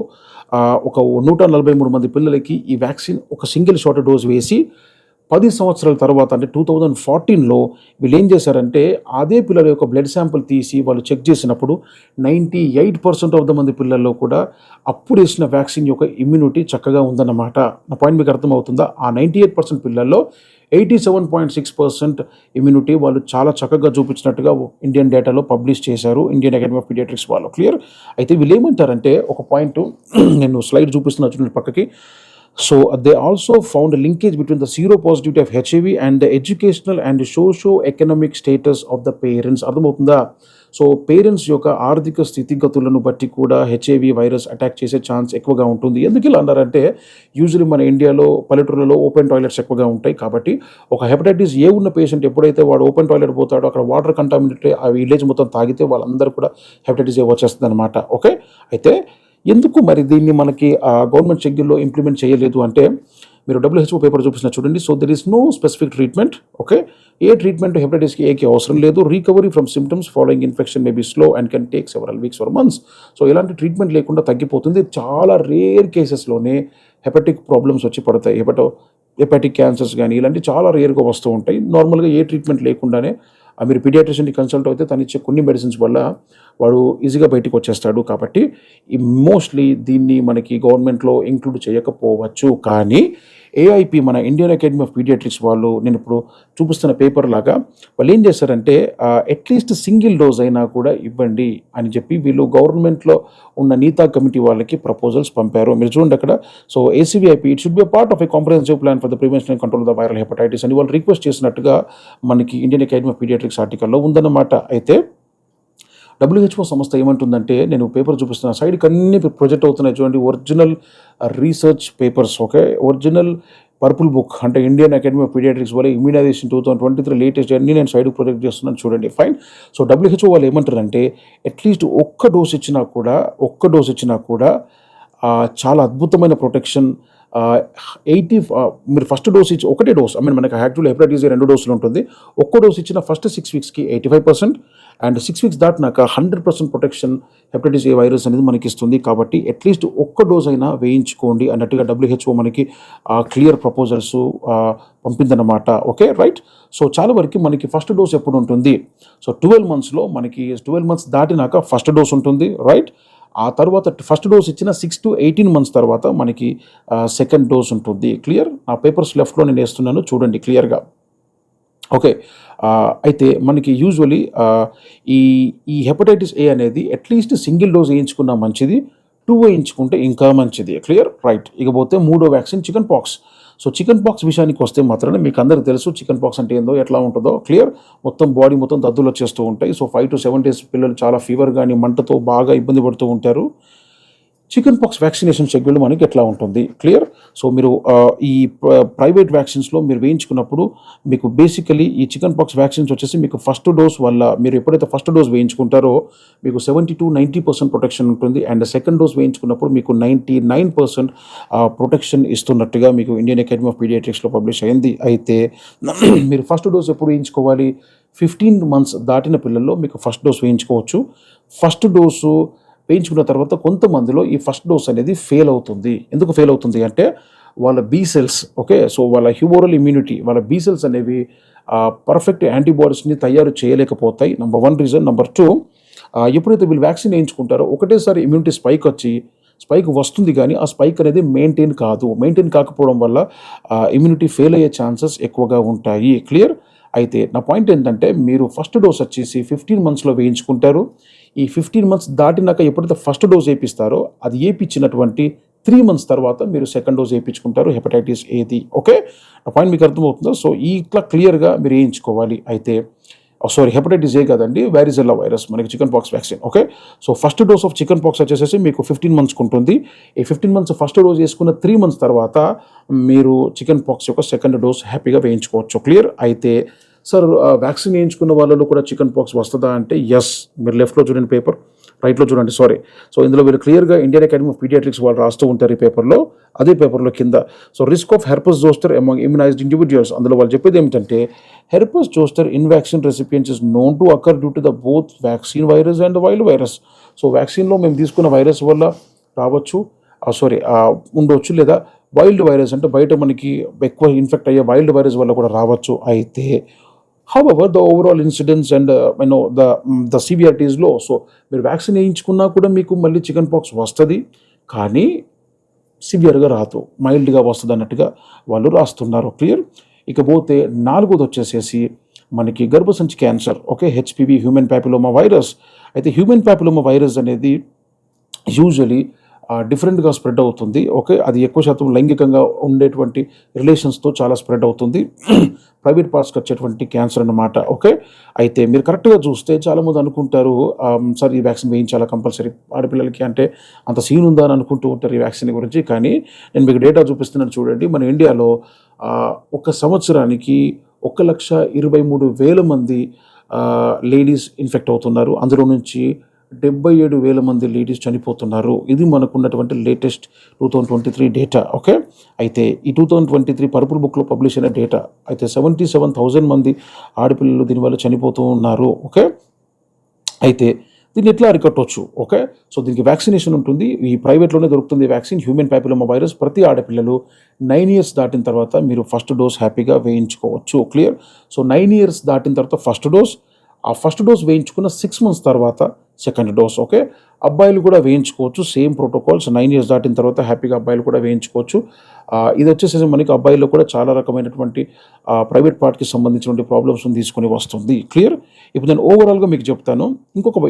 Speaker 1: ఒక 143 మంది పిల్లలకి ఈ వ్యాక్సిన్ ఒక సింగిల్ షాట్ డోస్ వేసి 10 సంవత్సరాల తర్వాత అంటే 2014లో వీళ్ళు ఏం చేశారంటే అదే పిల్లల యొక్క బ్లడ్ శాంపుల్ తీసి వాళ్ళు చెక్ చేసినప్పుడు 98% ఆఫ్ ద మంది పిల్లల్లో కూడా అప్పుడు వేసిన వ్యాక్సిన్ యొక్క ఇమ్యూనిటీ చక్కగా ఉందన్నమాట. నా పాయింట్ మీకు అర్థమవుతుందా? ఆ 98% పిల్లల్లో 87.6% ఇమ్యూనిటీ వాళ్ళు చాలా చక్కగా చూపించినట్టుగా ఇండియన్ డేటాలో పబ్లిష్ చేశారు ఇండియన్ అకాడమీ ఆఫ్ పీడియాట్రిక్స్ వాళ్ళు. క్లియర్. అయితే వీళ్ళు ఏమంటారంటే ఒక పాయింట్ నేను స్లైడ్ చూపిస్తున్నా చూడండి పక్కకి. So they also found a linkage between the seropositivity of HIV and the educational and socio-economic status of the parents. అర్థమవుతుందా? సో పేరెంట్స్ యొక్క ఆర్థిక స్థితిగతులను బట్టి కూడా HIV వైరస్ అటాక్ చేసే ఛాన్స్ ఎక్కువగా ఉంటుంది. ఎందుకు ఇలా అన్నారంటే యూజువల్లీ మన ఇండియాలో పల్లెటూరులలో ఓపెన్ టాయిలెట్స్ ఎక్కువగా ఉంటాయి కాబట్టి ఒక హెపటైటిస్ ఏ ఉన్న పేషెంట్ ఎప్పుడైతే వాడు ఓపెన్ టాయిలెట్ పోతాడో అక్కడ వాటర్ కంటామినేట్ ఆ విలేజ్ మొత్తం తాగితే వాళ్ళందరూ కూడా హెపటైటిస్ ఏ వచ్చేస్తుంది అనమాట. ఓకే. అయితే ఎందుకు మరి దీన్ని మనకి గవర్నమెంట్ షెడ్యూల్లో ఇంప్లిమెంట్ చేయలేదు అంటే మీరు WHO పేపర్ చూపిస్తున్న చూడండి. So there is no specific treatment. Okay. ఏ ట్రీట్మెంట్ హెపటైటిస్కి ఏకి అవసరం లేదు. Recovery from symptoms following infection may be slow and can take several weeks or months. So ఇలాంటి ట్రీట్మెంట్ లేకుండా తగ్గిపోతుంది. చాలా రేర్ కేసెస్లోనే హెపటిక్ ప్రాబ్లమ్స్ వచ్చి పడతాయి. హెపటిక్ క్యాన్సర్స్ కానీ ఇలాంటి చాలా రేర్గా వస్తూ ఉంటాయి. నార్మల్గా ఏ ట్రీట్మెంట్ లేకుండానే మీరు పీడియాట్రిషియన్ని కన్సల్ట్ అయితే తను ఇచ్చే కొన్ని మెడిసిన్స్ వల్ల వాడు ఈజీగా బయటికి వచ్చేస్తాడు. కాబట్టి మోస్ట్లీ దీన్ని మనకి గవర్నమెంట్లో ఇంక్లూడ్ చేయకపోవచ్చు. కానీ AIP మన ఇండియన్ అకాడమీ ఆఫ్ పీడియాట్రిక్స్ వాళ్ళు నేను ఇప్పుడు చూపిస్తున్న పేపర్ లాగా వాళ్ళు ఏం చేశారంటే అట్లీస్ట్ సింగిల్ డోస్ అయినా కూడా ఇవ్వండి అని చెప్పి వీళ్ళు గవర్నమెంట్లో ఉన్న నీతా కమిటీ వాళ్ళకి ప్రపోజల్స్ పంపారు. మీరు చూడండి అక్కడ. So ACVIP it should be a part of a comprehensive plan for the prevention and control of the viral hepatitis అని వాళ్ళు రిక్వెస్ట్ చేసినట్టుగా మనకి ఇండియన్ అకాడమీ ఆఫ్ పీడియాట్రిక్స్ ఆర్టికల్లో ఉందన్నమాట. అయితే WHO సంస్థ ఏమంటుందంటే నేను పేపర్ చూపిస్తున్న సైడ్కి అన్ని ప్రొజెక్ట్ అవుతున్నాయి చూడండి. Original research papers. Okay. Original purple book అంటే ఇండియన్ అకాడమీ ఆఫ్ పీడియాట్రిక్స్ వల్ల ఇమ్యూనైజేషన్ 2023 లేటెస్ట్ అన్ని నేను సైడ్కి ప్రొజెక్ట్ చేస్తున్నాను చూడండి. ఫైన్. సో WHO వాళ్ళు ఏమంటారంటే అట్లీస్ట్ ఒక్క డోస్ ఇచ్చినా కూడా చాలా అద్భుతమైన ప్రొటెక్షన్ 80 మీరు ఫస్ట్ డోస్ ఇచ్చి ఒకటే డోస్ మనకి యాక్చువల్ హెపటైటిస్ 2 డోసులు ఉంటుంది. ఒక్క డోస్ ఇచ్చిన ఫస్ట్ 6 వీక్స్కి 85% అండ్ 6 వీక్స్ దాటినాక 100% ప్రొటెక్షన్ హెపటైటిస్ ఏ వైరస్ అనేది మనకి ఇస్తుంది. కాబట్టి అట్లీస్ట్ ఒక్క డోస్ అయినా వేయించుకోండి అన్నట్టుగా WHO మనకి క్లియర్ ప్రపోజల్స్ పంపిందన్నమాట. ఓకే. రైట్. సో చాలా వరకు మనకి ఫస్ట్ డోస్ ఎప్పుడు ఉంటుంది? సో 12 మంత్స్లో మనకి 12 మంత్స్ దాటినాక ఫస్ట్ డోస్ ఉంటుంది. రైట్. ఆ తర్వాత ఫస్ట్ డోస్ ఇచ్చిన 6 to 18 మంత్స్ తర్వాత మనకి సెకండ్ డోస్ ఉంటుంది. క్లియర్. నా పేపర్స్ లెఫ్ట్లో నేను వేస్తున్నాను చూడండి క్లియర్గా. ఓకే. అయితే మనకి యూజువలీ ఈ హెపటైటిస్ ఏ అనేది అట్లీస్ట్ సింగిల్ డోస్ వేయించుకున్నా మంచిది, 2 వేయించుకుంటే ఇంకా మంచిది. క్లియర్. రైట్. ఇకపోతే మూడో vaccine chicken pox. So chicken pox విషయానికి వస్తే మాత్రమే మీకు అందరికీ తెలుసు చికెన్ పాక్స్ అంటే ఏందో ఎట్లా ఉంటుందో. క్లియర్. మొత్తం బాడీ మొత్తం దద్దులు వచ్చేస్తూ ఉంటాయి. సో 5 to 7 days పిల్లలు చాలా ఫీవర్ కానీ మంటతో బాగా ఇబ్బంది పడుతూ ఉంటారు. చికెన్ పాక్స్ వ్యాక్సినేషన్ షెడ్యూల్ మనకి ఎట్లా ఉంటుంది? క్లియర్. సో మీరు ఈ ప్రైవేట్ వ్యాక్సిన్స్లో మీరు వేయించుకున్నప్పుడు మీకు బేసికలీ ఈ చికెన్ పాక్స్ వ్యాక్సిన్స్ వచ్చేసి మీకు ఫస్ట్ డోస్ వల్ల మీరు ఎప్పుడైతే ఫస్ట్ డోస్ వేయించుకుంటారో మీకు 70 to 90% ప్రొటెక్షన్ ఉంటుంది. అండ్ సెకండ్ డోస్ వేయించుకున్నప్పుడు మీకు 99% ప్రొటెక్షన్ ఇస్తున్నట్టుగా మీకు ఇండియన్ అకాడమీ ఆఫ్ పీడియాట్రిక్స్లో పబ్లిష్ అయింది. అయితే మీరు ఫస్ట్ డోస్ ఎప్పుడు వేయించుకోవాలి? 15 months దాటిన పిల్లల్లో మీకు ఫస్ట్ డోస్ వేయించుకోవచ్చు. ఫస్ట్ డోసు వేయించుకున్న తర్వాత కొంతమందిలో ఈ ఫస్ట్ డోస్ అనేది ఫెయిల్ అవుతుంది. ఎందుకు ఫెయిల్ అవుతుంది అంటే వాళ్ళ బీ సెల్స్. ఓకే. సో వాళ్ళ హ్యూమోరల్ ఇమ్యూనిటీ వాళ్ళ బీ సెల్స్ అనేవి పర్ఫెక్ట్ యాంటీబాడీస్ని తయారు చేయలేకపోతాయి. Number 1 reason. నెంబర్ 2 ఎప్పుడైతే వీళ్ళు వ్యాక్సిన్ వేయించుకుంటారో ఒకటేసారి ఇమ్యూనిటీ స్పైక్ వస్తుంది కానీ ఆ స్పైక్ అనేది మెయింటైన్ కాకపోవడం వల్ల ఇమ్యూనిటీ ఫెయిల్ అయ్యే ఛాన్సెస్ ఎక్కువగా ఉంటాయి. క్లియర్? అయితే నా పాయింట్ ఏంటంటే మీరు ఫస్ట్ డోస్ వచ్చేసి 15 మంత్స్లో వేయించుకుంటారు. ఈ 15 మంత్స్ దాటినాక ఎప్పుడైతే ఫస్ట్ డోస్ వేయిస్తారో అది వేయించినటువంటి 3 మంత్స్ తర్వాత మీరు సెకండ్ డోస్ వేయించుకుంటారు హెపటైటిస్ ఏది. ఓకే, నా పాయింట్ మీకు అర్థమవుతుందో? సో ఇట్లా క్లియర్గా మీరు వేయించుకోవాలి. అయితే హెపటైటిస్ ఏ కాదండి, వారిజెల్లా వైరస్ మనకి chicken pox vaccine. Okay, so first dose of chicken pox వచ్చేసేసి మీకు 15 మంత్స్కి ఉంటుంది. ఈ 15 మంత్స్ ఫస్ట్ డోస్ వేసుకున్న 3 మంత్స్ తర్వాత మీరు చికెన్ పాక్స్ యొక్క సెకండ్ డోస్ హ్యాపీగా వేయించుకోవచ్చు. క్లియర్? అయితే సార్ వ్యాక్సిన్ వేయించుకున్న వాళ్ళలో కూడా చికెన్ పాక్స్ వస్తుందా అంటే ఎస్. మీరు లెఫ్ట్లో చూడండి పేపర్, రైట్లో చూడండి, సో ఇందులో వీళ్ళు క్లియర్గా ఇండియన్ అకాడమీ ఆఫ్ పీడియాట్రిక్స్ వాళ్ళు రాస్తూ ఉంటారు ఈ పేపర్లో. అదే పేపర్లో కింద risk of herpes zoster among immunized individuals, అందులో వాళ్ళు చెప్పేది ఏమిటంటే herpes zoster in vaccine recipients is known to occur due to the both vaccine virus and wild virus. So వ్యాక్సిన్లో మేము తీసుకున్న వైరస్ వల్ల రావచ్చు, ఉండొచ్చు, లేదా వైల్డ్ వైరస్ అంటే బయట మనకి ఎక్కువ ఇన్ఫెక్ట్ అయ్యే వైల్డ్ వైరస్ వల్ల కూడా రావచ్చు. అయితే however the overall incidence and the severity is low. So మీరు వ్యాక్సిన్ వేయించుకున్నా కూడా మీకు మళ్ళీ చికెన్ పాక్స్ వస్తుంది, కానీ సివియర్గా రాదు, మైల్డ్గా వస్తుంది అన్నట్టుగా వాళ్ళు రాస్తున్నారు. క్లియర్? ఇకపోతే 4వది వచ్చేసేసి మనకి గర్భసంచి cancer. Okay, HPV human papilloma virus. అయితే హ్యూమన్ ప్యాపిలోమా వైరస్ అనేది యూజువలీ డిఫరెంట్గా స్ప్రెడ్ అవుతుంది. ఓకే, అది ఎక్కువ శాతం లైంగికంగా ఉండేటువంటి రిలేషన్స్తో చాలా స్ప్రెడ్ అవుతుంది. ప్రైవేట్ పార్ట్స్కి వచ్చేటువంటి క్యాన్సర్ అన్నమాట. ఓకే, అయితే మీరు కరెక్ట్గా చూస్తే చాలామంది అనుకుంటారు సార్ ఈ వ్యాక్సిన్ వేయించాలా కంపల్సరీ ఆడపిల్లలకి, అంటే అంత సీన్ ఉందా అని అనుకుంటూ ఉంటారు ఈ వ్యాక్సిన్ గురించి. కానీ నేను మీకు డేటా చూపిస్తున్నాను చూడండి. మన ఇండియాలో ఒక సంవత్సరానికి 1,23,000 మంది లేడీస్ ఇన్ఫెక్ట్ అవుతున్నారు. అందులో నుంచి 77,000 మంది లేడీస్ చనిపోతున్నారు. ఇది మనకున్నటువంటి లేటెస్ట్ 2023 డేటా. ఓకే, అయితే ఈ 2023 పర్పుల్ బుక్లో పబ్లిష్ అయిన డేటా. అయితే 77,000 మంది ఆడపిల్లలు దీనివల్ల చనిపోతూ ఉన్నారు. ఓకే, అయితే దీన్ని ఎట్లా అరికట్టవచ్చు? ఓకే, సో దీనికి వ్యాక్సినేషన్ ఉంటుంది. ఈ ప్రైవేట్లోనే దొరుకుతుంది వ్యాక్సిన్ హ్యూమన్ ప్యాపిలోమా వైరస్. ప్రతి ఆడపిల్లలు 9 ఇయర్స్ దాటిన తర్వాత మీరు ఫస్ట్ డోస్ హ్యాపీగా వేయించుకోవచ్చు. క్లియర్? సో 9 ఇయర్స్ దాటిన తర్వాత ఫస్ట్ డోస్, ఆ ఫస్ట్ డోస్ వేయించుకున్న 6 మంత్స్ తర్వాత సెకండ్ డోస్. ఓకే, అబ్బాయిలు కూడా వేయించుకోవచ్చు, సేమ్ ప్రోటోకాల్స్. 9 ఇయర్స్ దాటిన తర్వాత హ్యాపీగా అబ్బాయిలు కూడా వేయించుకోవచ్చు. ఇది వచ్చేసి మనకి అబ్బాయిల్లో కూడా చాలా రకమైనటువంటి ప్రైవేట్ పార్ట్కి సంబంధించినటువంటి ప్రాబ్లమ్స్ని తీసుకొని వస్తుంది. క్లియర్? ఇప్పుడు నేను ఓవరాల్గా మీకు చెప్తాను.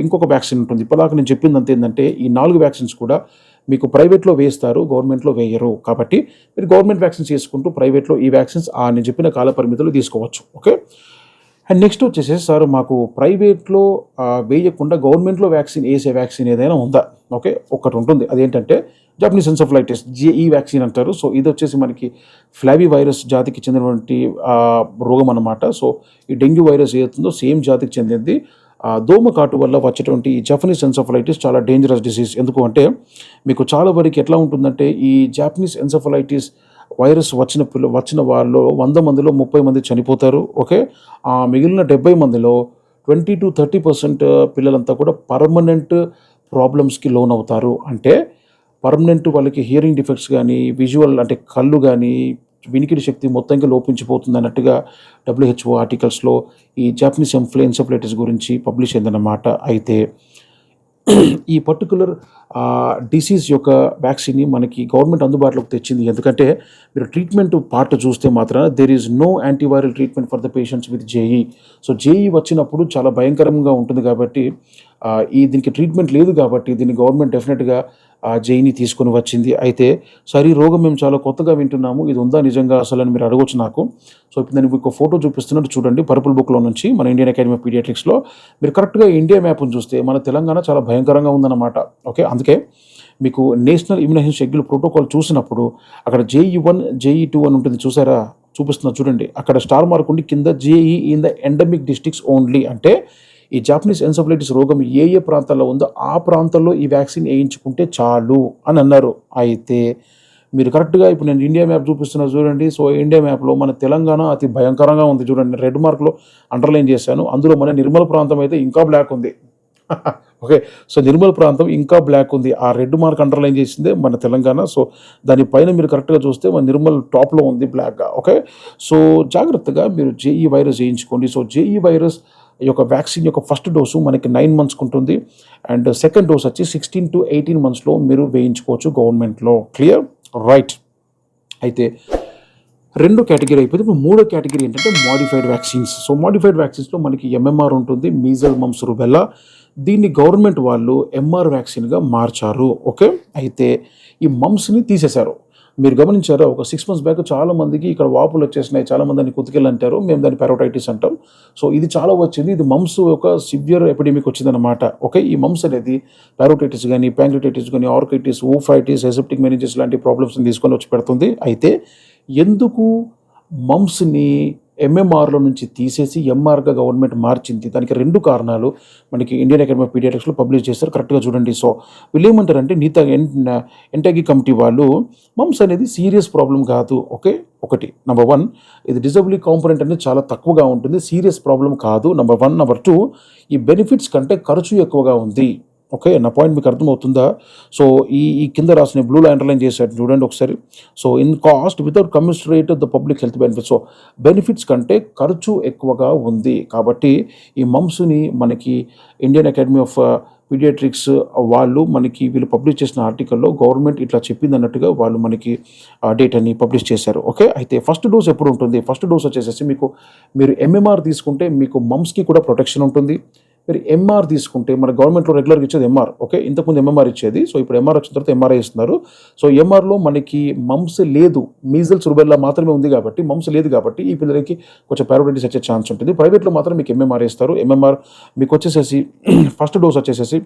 Speaker 1: ఇంకొక వ్యాక్సిన్ ఉంటుంది. ఇప్పటిదాకా నేను చెప్పింది అంత ఏంటంటే ఈ 4 వ్యాక్సిన్స్ కూడా మీకు ప్రైవేట్లో వేస్తారు, గవర్నమెంట్లో వేయరు. కాబట్టి మీరు గవర్నమెంట్ వ్యాక్సిన్స్ చేసుకుంటూ ప్రైవేట్లో ఈ వ్యాక్సిన్స్ నేను చెప్పిన కాల పరిమితులు తీసుకోవచ్చు. ఓకే, అండ్ నెక్స్ట్ వచ్చేసేసి సార్ మాకు ప్రైవేట్లో వేయకుండా గవర్నమెంట్లో వేసే వ్యాక్సిన్ ఏదైనా ఉందా? ఓకే, ఒకటి ఉంటుంది. అదేంటంటే జపనీస్ ఎన్సెఫలైటిస్, జేఈ వ్యాక్సిన్ అంటారు. సో ఇది వచ్చేసి మనకి ఫ్లావీ వైరస్ జాతికి చెందినటువంటి రోగం అన్నమాట. సో ఈ డెంగ్యూ వైరస్ ఏదవుతుందో సేమ్ జాతికి చెందింది. దోమకాటు వల్ల వచ్చేటువంటి ఈ జపనీస్ ఎన్సెఫలైటిస్ చాలా డేంజరస్ డిసీజ్. ఎందుకు అంటే మీకు చాలా వరకు ఎట్లా ఉంటుందంటే ఈ జాపనీస్ ఎన్సెఫలైటిస్ వైరస్ వచ్చిన వాళ్ళు 100 మందిలో 30 మంది చనిపోతారు. ఓకే, మిగిలిన 70 మందిలో 20 to 30% పిల్లలంతా కూడా పర్మనెంట్ ప్రాబ్లమ్స్కి లోన్ అవుతారు. అంటే పర్మనెంట్ వాళ్ళకి హియరింగ్ డిఫెక్ట్స్ కానీ, విజువల్ అంటే కళ్ళు కానీ, వినికిడి శక్తి మొత్తంగా లోపించిపోతుంది అన్నట్టుగా WHO ఆర్టికల్స్లో ఈ జాపనీస్ ఎన్సెఫలైటిస్ గురించి పబ్లిష్ అయిందన్నమాట. అయితే ఈ పర్టికులర్ డిసీజ్ యొక్క వ్యాక్సిన్ని మనకి గవర్నమెంట్ అందుబాటులోకి తెచ్చింది. ఎందుకంటే మీరు ట్రీట్మెంట్ పార్ట్ చూస్తే మాత్రం there is no antiviral treatment for the patients with JE. So JE వచ్చినప్పుడు చాలా భయంకరంగా ఉంటుంది కాబట్టి దీనికి ట్రీట్మెంట్ లేదు కాబట్టి దీన్ని గవర్నమెంట్ డెఫినెట్గా జేఈని తీసుకొని వచ్చింది. అయితే సరే ఈ రోగం మేము చాలా కొత్తగా వింటున్నాము, ఇది ఉందా నిజంగా అసలు అని మీరు అడగవచ్చు నాకు. సో ఇప్పుడు నేను మీకు ఫోటో చూపిస్తున్నట్టు చూడండి పర్పుల్ బుక్లో నుంచి మన ఇండియన్ అకాడమీ ఆఫ్ పీడియాట్రిక్స్లో. మీరు కరెక్ట్గా ఇండియా మ్యాప్ను చూస్తే మన తెలంగాణ చాలా భయంకరంగా ఉందన్నమాట. ఓకే, అందుకే మీకు నేషనల్ ఇమ్యునైజేషన్ షెడ్యూల్ ప్రోటోకాల్ చూసినప్పుడు అక్కడ JE1 JE2 అని ఉంటుంది చూసారా, చూపిస్తున్నా చూడండి. అక్కడ స్టార్ మార్క్ ఉండి కింద JEE in the endemic districts only. అంటే ఈ జాపనీస్ ఎన్సెఫలైటిస్ రోగం ఏ ప్రాంతాల్లో ఉందో ఆ ప్రాంతాల్లో ఈ వ్యాక్సిన్ వేయించుకుంటే చాలు అని అన్నారు. అయితే మీరు కరెక్ట్గా ఇప్పుడు నేను ఇండియా మ్యాప్ చూపిస్తున్నా చూడండి. సో ఇండియా మ్యాప్లో మన తెలంగాణ అతి భయంకరంగా ఉంది చూడండి. రెడ్ మార్క్లో అండర్లైన్ చేశాను. అందులో మన నిర్మల్ ప్రాంతం అయితే ఇంకా బ్లాక్ ఉంది. ఓకే, సో నిర్మల్ ప్రాంతం ఇంకా బ్లాక్ ఉంది. ఆ రెడ్ మార్క్ అండర్లైన్ చేసిందే మన తెలంగాణ. సో దానిపైన మీరు కరెక్ట్గా చూస్తే మన నిర్మల్ టాప్లో ఉంది బ్లాక్గా. ఓకే, సో జాగ్రత్తగా మీరు జేఈ వైరస్ వేయించుకోండి. సో జేఈ వైరస్ ఈ యొక్క వ్యాక్సిన్ యొక్క ఫస్ట్ డోసు మనకి 9 మంత్స్కి ఉంటుంది అండ్ సెకండ్ డోస్ వచ్చి 16 to 18 మంత్స్లో మీరు వేయించుకోవచ్చు గవర్నమెంట్లో. క్లియర్? రైట్. అయితే రెండో కేటగిరీ అయిపోతే ఇప్పుడు మూడో కేటగిరీ ఏంటంటే మోడిఫైడ్ వ్యాక్సిన్స్. సో మోడిఫైడ్ వ్యాక్సిన్స్లో మనకి ఎంఎంఆర్ ఉంటుంది, మీజల్ మమ్స్ రుబెల్లా. దీన్ని గవర్నమెంట్ వాళ్ళు ఎంఆర్ వ్యాక్సిన్గా మార్చారు. ఓకే, అయితే ఈ మమ్స్ని తీసేశారు. మీరు గమనించారా, ఒక 6 months బ్యాక్ చాలా మందికి ఇక్కడ వాపులు వచ్చేసినాయి, చాలా మంది దాన్ని కుతికెళ్ళి అంటారు, మేము దాన్ని పెరోటైటిస్ అంటాం. సో ఇది చాలా వచ్చింది, ఇది మమ్స్ ఒక సివియర్ ఎపిడమిక్ వచ్చిందనమాట. ఓకే, ఈ మమ్స్ అనేది పెరోటైటిస్ కానీ, ప్యాంక్రిటైటిస్ కానీ, ఆర్కైటిస్, ఊఫైటిస్, ఎసెప్టిక్ మెనింజైటిస్ లాంటి ప్రాబ్లమ్స్ని తీసుకొని వచ్చి పెడుతుంది. అయితే ఎందుకు మమ్స్ని ఎంఎంఆర్లో నుంచి తీసేసి ఎంఆర్గా గవర్నమెంట్ మార్చింది? దానికి 2 కారణాలు మనకి ఇండియన్ అకాడమీ ఆఫ్ పీడియాట్రిక్స్లో పబ్లిష్ చేస్తారు. కరెక్ట్గా చూడండి. సో వీళ్ళు ఏమంటారంటే ఎన్టాగి కమిటీ వాళ్ళు మమ్స్ అనేది సీరియస్ ప్రాబ్లం కాదు. ఓకే, ఒకటి నెంబర్ 1 ఇది డిజబిలిటీ కాంపోనెంట్ అనేది చాలా తక్కువగా ఉంటుంది, సీరియస్ ప్రాబ్లం కాదు నెంబర్ 1. నెంబర్ 2 ఈ బెనిఫిట్స్ కంటే ఖర్చు ఎక్కువగా ఉంది. ఓకే, నా పాయింట్ మీకు అర్థమవుతుందా? సో ఈ కింద రాసిన బ్లూలో అండర్లైన్ చేశాడు చూడండి ఒకసారి. So in cost without commensurate the public health benefits. So benefits కంటే ఖర్చు ఎక్కువగా ఉంది కాబట్టి ఈ మమ్స్ని మనకి ఇండియన్ అకాడమీ ఆఫ్ పీడియాట్రిక్స్ వాళ్ళు మనకి వీళ్ళు పబ్లిష్ చేసిన ఆర్టికల్లో గవర్నమెంట్ ఇట్లా చెప్పింది అన్నట్టుగా వాళ్ళు మనకి డేటాని పబ్లిష్ చేశారు. ఓకే, అయితే ఫస్ట్ డోస్ ఎప్పుడు ఉంటుంది? ఫస్ట్ డోస్ వచ్చేసేసి మీరు ఎంఎంఆర్ తీసుకుంటే మీకు మమ్స్కి కూడా ప్రొటెక్షన్ ఉంటుంది. మీరు ఎంఆర్ తీసుకుంటే మన గవర్నమెంట్లో రెగ్యులర్గా ఇచ్చేది ఎంఆర్. ఓకే, ఇంతకుముందు ఎంఎంఆర్ ఇచ్చేది. సో ఇప్పుడు ఎంఆర్ వచ్చిన తర్వాత ఎంఆర్ఐ ఇస్తున్నారు. సో ఎంఆర్లో మనకి మమ్స్ లేదు, మీజల్స్ రుబెల్లా మాత్రమే ఉంది కాబట్టి మమ్స్ లేదు కాబట్టి ఈ పిల్లలకి కొంచెం పారోటైటిస్ వచ్చే ఛాన్స్ ఉంటుంది. ప్రైవేట్లో మాత్రం మీకు ఎంఎంఆర్ ఇస్తారు. ఎంఎంఆర్ మీకు వచ్చేసేసి ఫస్ట్ డోస్ వచ్చేసేసి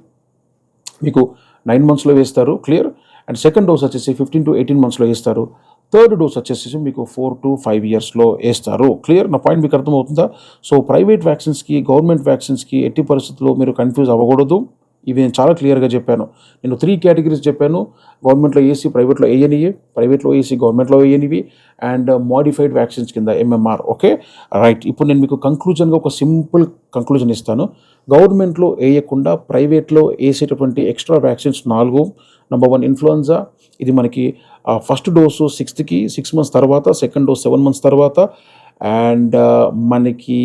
Speaker 1: మీకు 9 monthsలో వేస్తారు. క్లియర్? అండ్ సెకండ్ డోస్ వచ్చేసి 15 to 18 monthsలో వేస్తారు. థర్డ్ డోస్ వచ్చేసి మీకు 4 to 5 yearsలో వేస్తారు. క్లియర్? నా పాయింట్ మీకు అర్థమవుతుందా? సో ప్రైవేట్ వ్యాక్సిన్స్కి, గవర్నమెంట్ వ్యాక్సిన్స్కి ఎట్టి పరిస్థితుల్లో మీరు కన్ఫ్యూజ్ అవ్వకూడదు. ఇవి నేను చాలా క్లియర్గా చెప్పాను. నేను 3 categories చెప్పాను. గవర్నమెంట్లో వేసి ప్రైవేట్లో వేయనివి, ప్రైవేట్లో వేసి గవర్నమెంట్లో వేయనివి, అండ్ మోడిఫైడ్ వ్యాక్సిన్స్ కింద ఎంఎంఆర్. Okay, right. ఇప్పుడు నేను మీకు కంక్లూజన్గా ఒక సింపుల్ కంక్లూజన్ ఇస్తాను. గవర్నమెంట్లో వేయకుండా ప్రైవేట్లో వేసేటటువంటి ఎక్స్ట్రా వ్యాక్సిన్స్ 4. నెంబర్ 1 ఇన్ఫ్లుయెన్జా, ఇది మనకి ఫస్ట్ డోసు 6th 6 months తర్వాత, సెకండ్ డోస్ 7 months తర్వాత, అండ్ మనకి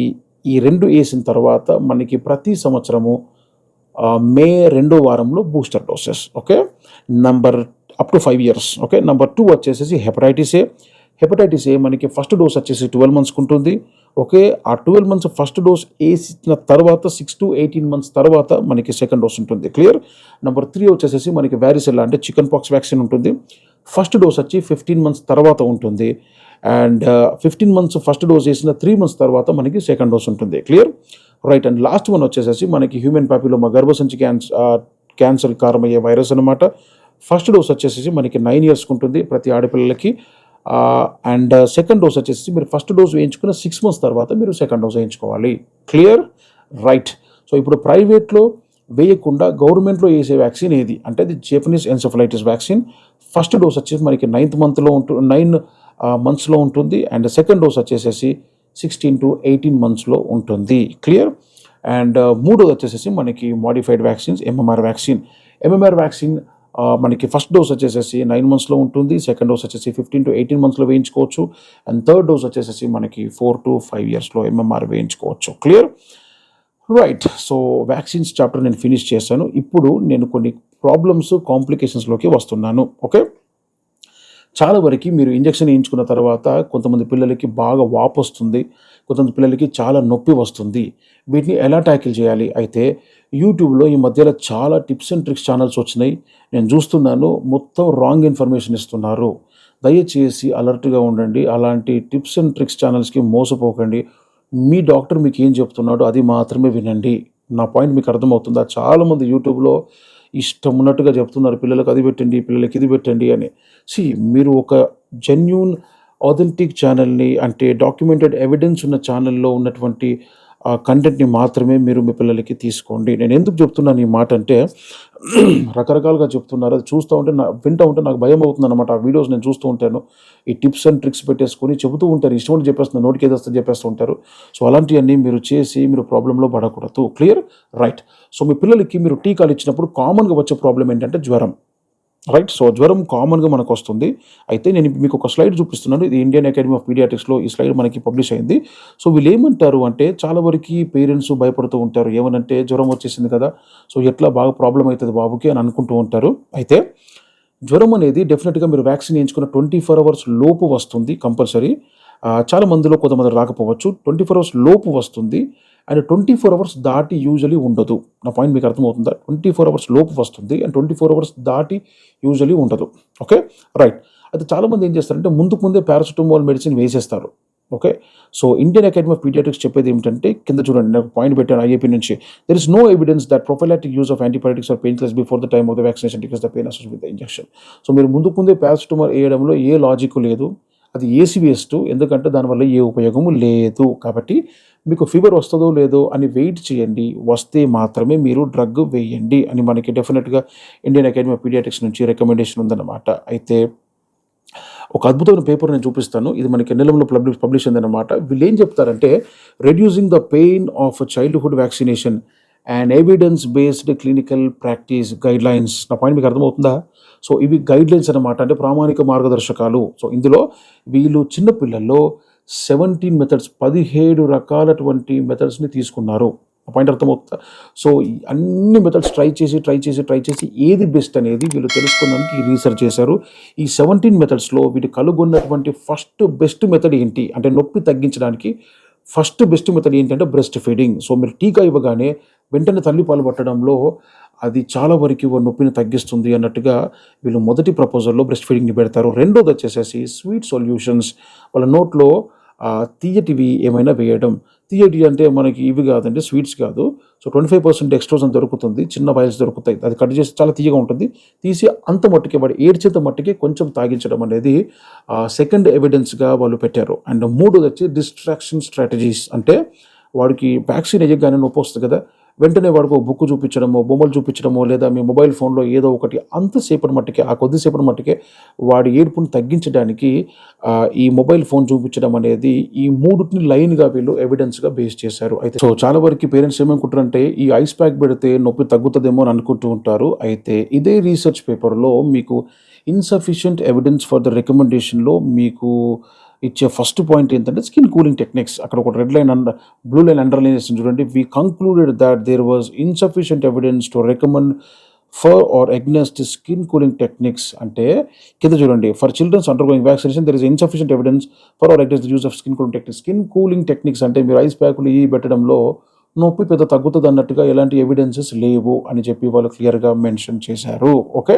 Speaker 1: ఈ 2 వేసిన తర్వాత మనకి ప్రతి సంవత్సరము మే 2వ వారంలో booster doses. Okay, number up to 5 years. Okay, number 2 వచ్చేసేసి హెపటైటిస్ ఏ. హెపటైటిస్ ఏ మనకి ఫస్ట్ డోస్ వచ్చేసి 12 monthsకి ఉంటుంది. ఓకే, ఆ 12 months ఫస్ట్ డోస్ వేసిన తర్వాత 6 to 18 months తర్వాత మనకి సెకండ్ డోస్ ఉంటుంది. క్లియర్? నెంబర్ 3 వచ్చేసేసి మనకి వ్యారిసెల్లా అంటే చికెన్ పాక్స్ వ్యాక్సిన్ ఉంటుంది. ఫస్ట్ డోస్ వచ్చి 15 months తర్వాత ఉంటుంది. అండ్ 15 months ఫస్ట్ డోస్ వేసిన 3 months తర్వాత మనకి సెకండ్ డోస్ ఉంటుంది. Clear? Right. And last one వచ్చేసేసి మనకి హ్యూమన్ పాపిలోమా గర్భసంచి క్యాన్సర్ కారణమయ్యే వైరస్ అనమాట. ఫస్ట్ డోస్ వచ్చేసి మనకి 9 yearsకి ఉంటుంది ప్రతి ఆడపిల్లలకి. అండ్ సెకండ్ డోస్ వచ్చేసి మీరు ఫస్ట్ డోస్ వేయించుకున్న 6 months తర్వాత మీరు సెకండ్ డోస్ వేయించుకోవాలి. క్లియర్? రైట్. సో ఇప్పుడు ప్రైవేట్లో వేయకుండా గవర్నమెంట్లో వేసే వ్యాక్సిన్ ఏది అంటే అది Japanese encephalitis vaccine. First dose వచ్చేసి మనకి 9 monthsలో ఉంటుంది. అండ్ సెకండ్ డోస్ వచ్చేసేసి 16 to 18 monthsలో ఉంటుంది. క్లియర్? అండ్ మూడోది వచ్చేసేసి మనకి modified vaccines, MMR vaccine. MMR vaccine మనకి ఫస్ట్ డోస్ వచ్చేసేసి 9 monthsలో ఉంటుంది. సెకండ్ డోస్ వచ్చేసి 15 to 18 monthsలో వేయించుకోవచ్చు. అండ్ థర్డ్ డోస్ వచ్చేసేసి మనకి 4 to 5 yearsలో ఎంఎంఆర్ వేయించుకోవచ్చు. Clear? Right. So vaccines chapter నేను ఫినిష్ చేశాను. ఇప్పుడు నేను కొన్ని ప్రాబ్లమ్స్, కాంప్లికేషన్స్లోకి వస్తున్నాను. ఓకే, చాలా వరకు మీరు ఇంజెక్షన్ వేయించుకున్న తర్వాత కొంతమంది పిల్లలకి బాగా వాపు వస్తుంది, కొంతమంది పిల్లలకి చాలా నొప్పి వస్తుంది. వీటిని ఎలా ట్యాకిల్ చేయాలి? అయితే యూట్యూబ్లో ఈ మధ్యలో చాలా టిప్స్ అండ్ ట్రిక్స్ ఛానల్స్ వచ్చినాయి. నేను చూస్తున్నాను మొత్తం రాంగ్ ఇన్ఫర్మేషన్ ఇస్తున్నారు. దయచేసి అలర్ట్గా ఉండండి. అలాంటి టిప్స్ అండ్ ట్రిక్స్ ఛానల్స్కి మోసపోకండి. మీ డాక్టర్ మీకు ఏం చెప్తున్నాడో అది మాత్రమే వినండి. నా పాయింట్ మీకు అర్థమవుతుందా? చాలామంది యూట్యూబ్లో ఇష్టం ఉన్నట్టుగా చెప్తున్నారు, పిల్లలకు అది పెట్టండి, పిల్లలకి ఇది పెట్టండి అని. మీరు ఒక జెన్యూన్ ఆథెంటిక్ ఛానల్ని అంటే డాక్యుమెంటెడ్ ఎవిడెన్స్ ఉన్న ఛానల్లో ఉన్నటువంటి కంటెంట్ని మాత్రమే మీరు మీ పిల్లలకి తీసుకోండి. నేను ఎందుకు చెప్తున్నాను ఈ మాట అంటే రకరకాలుగా చెప్తున్నారు, అది చూస్తూ ఉంటే వింటూ ఉంటే నాకు భయం అవుతుంది అనమాట. ఆ వీడియోస్ నేను చూస్తూ ఉంటాను. ఈ టిప్స్ అండ్ ట్రిక్స్ పెట్టేసుకొని చెబుతూ ఉంటారు, ఇష్టం చెప్పేస్తున్నారు, నోటికి ఏదొస్తే చెప్పేస్తూ ఉంటారు. సో అలాంటివన్నీ మీరు చేసి మీరు ప్రాబ్లంలో పడకూడదు. క్లియర్? రైట్. సో మీ పిల్లలకి మీరు టీకాలు ఇచ్చినప్పుడు కామన్గా వచ్చే ప్రాబ్లం ఏంటంటే జ్వరం. రైట్. సో జ్వరం కామన్‌గా మనకొస్తుంది. అయితే నేను మీకు ఒక స్లైడ్ చూపిస్తున్నాను. ఇది ఇండియన్ అకాడమీ ఆఫ్ పీడియాట్రిక్స్‌లో ఈ స్లైడ్ మనకి పబ్లిష్ అయింది. సో వీళ్ళేమంటారు అంటే చాలా వరకి పేరెంట్స్ భయపడుతూ ఉంటారు. ఏమనంటే జ్వరం వచ్చేసింది కదా! సో ఎట్లా బాగా ప్రాబ్లమ్ అయితది బాబుకి అని అనుకుంటూ ఉంటారు. అయితే జ్వరం అనేది డెఫినిట్‌గా మీరు వ్యాక్సిన్ ఏయించుకున్న 24 అవర్స్ లోపు వస్తుంది కంపల్సరీ. చాలా మందిలో కొంతమంది రాకపోవచ్చు. 24 అవర్స్ లోపు వస్తుంది. అండ్ 24 అవర్స్ దాటి యూజువల్లీ ఉండదు. నా పాయింట్ మీకు అర్థమవుతుందా? 24 అవర్స్ లోపు వస్తుంది. అండ్ 24 అవర్స్ దాటి యూజువల్లీ ఉండదు. ఓకే. రైట్. అయితే చాలామంది ఏం చేస్తారంటే ముందే పారాసిటమాల్ మెడిసిన్ వేసేస్తారు. Okay. So Indian academy of pediatrics చెప్పేది ఏమిటంటే కింద చూడండి నాకు పాయింట్ పెట్టాను ఐఏపీ నుంచి. There is no evidence that prophylactic use of antibiotics or pain killers before the time of the vaccination decrease the pain associated with the injection. So మీరు ముందే paracetamol వేయడంలో ఏ లాజిక్ లేదు. అది ఏసీ వేస్ట్. ఎందుకంటే దానివల్ల ఏ ఉపయోగము లేదు. కాబట్టి మీకు ఫీవర్ వస్తదో లేదో అని వెయిట్ చేయండి. వస్తే మాత్రమే మీరు డ్రగ్ వేయండి అని మనకి డెఫినిట్‌గా ఇండియన్ అకాడమీ ఆఫ్ పీడియాట్రిక్స్ నుంచి రికమెండేషన్ ఉందన్నమాట. అయితే ఒక అద్భుతమైన పేపర్ నేను చూపిస్తాను. ఇది మనకి ఎన్ఎల్ఎంలో పబ్లిష్ అయిందన్నమాట. వీళ్ళేం చెప్తారంటే reducing the pain of childhood vaccination and evidence based clinical practice guidelines. నా పాయింట్ మీకు అర్థమవుతుందా? సో ఇవి గైడ్‌లైన్స్ అన్నమాట. అంటే ప్రామాణిక మార్గదర్శకాలు. సో ఇందులో వీళ్ళు చిన్న పిల్లల్లో 17 మెథడ్స్ 17 రకాలటువంటి మెథడ్స్‌ని తీసుకున్నారు. ఆ పాయింట్ అర్థమవుతుందా? సో ఈ అన్ని మెథడ్స్ ట్రై చేసి ఏది బెస్ట్ అనేది వీళ్ళు తెలుసుకోవడానికి రీసెర్చ్ చేశారు. ఈ 17 మెథడ్స్‌లో వీళ్ళు కనుగొన్నటువంటి ఫస్ట్ బెస్ట్ మెథడ్ ఏంటి? అంటే నొప్పి తగ్గించడానికి ఫస్ట్ బెస్ట్ మెథడ్ ఏంటంటే బ్రెస్ట్ ఫీడింగ్. సో మీరు టీకా ఇవ్వగానే వెంటనే తల్లిపాలు పట్టడంలో అది చాలా వరకు నొప్పిని తగ్గిస్తుంది అన్నట్టుగా వీళ్ళు మొదటి ప్రపోజల్‌లో బ్రెస్ట్ ఫీడింగ్‌ని పెడతారు. రెండోది వచ్చేసేసి స్వీట్ సొల్యూషన్స్. వాళ్ళ నోట్లో తియ్యటివి ఏమైనా వేయడం. తియ్యటివి అంటే మనకి ఇవి కాదండి, స్వీట్స్ కాదు. సో 25% డెక్స్ట్రోజన్ దొరుకుతుంది. చిన్న వైల్స్ దొరుకుతాయి. అది కట్ చేసి చాలా తియ్యగా ఉంటుంది. తీసి అంత మట్టుకే వాడు ఏడ్చేంత మట్టుకే కొంచెం తాగించడం అనేది సెకండ్ ఎవిడెన్స్‌గా వాళ్ళు పెట్టారు. అండ్ మూడోది వచ్చి డిస్ట్రాక్షన్ స్ట్రాటజీస్. అంటే వాడికి వ్యాక్సిన్ ఎయ్యగానే నొప్పొస్తుంది కదా! వెంటనే వాడికి ఒక బుక్ చూపించడమో, బొమ్మలు చూపించడమో లేదా మీ మొబైల్ ఫోన్‌లో ఏదో ఒకటి అంతసేపటి మట్టుకే ఆ కొద్దిసేపటి మట్టుకే వాడి ఏడుపుని తగ్గించడానికి ఈ మొబైల్ ఫోన్ చూపించడం అనేది ఈ మూడిటిని లైన్‌గా వీళ్ళు ఎవిడెన్స్‌గా బేస్ చేశారు. అయితే సో చాలా వరకు పేరెంట్స్ ఏమనుకుంటారంటే ఈ ఐస్ ప్యాక్ పెడితే నొప్పి తగ్గుతదేమో అని అనుకుంటూ ఉంటారు. అయితే ఇదే రీసెర్చ్ పేపర్‌లో మీకు ఇన్‌సఫిషియంట్ ఎవిడెన్స్ ఫర్ ద రికమెండేషన్‌లో మీకు ఇచ్చే ఫస్ట్ పాయింట్ ఏంటంటే స్కిన్ కూలింగ్ టెక్నిక్స్. అక్కడ ఒక red line blue line underline చేసింది చూడండి. We concluded that there was insufficient evidence to recommend for or against skin cooling techniques. అంటే కింద చూడండి for childrens undergoing vaccination there is insufficient evidence for or against the use of skin cooling techniques. Skin cooling techniques అంటే మీరు ice ప్యాకులు ఇవి పెట్టడంలో నొప్పి పెద్ద తగ్గుతుంది అన్నట్టుగా ఎలాంటి ఎవిడెన్సెస్ లేవు అని చెప్పి వాళ్ళు క్లియర్‌గా మెన్షన్ చేశారు. ఓకే.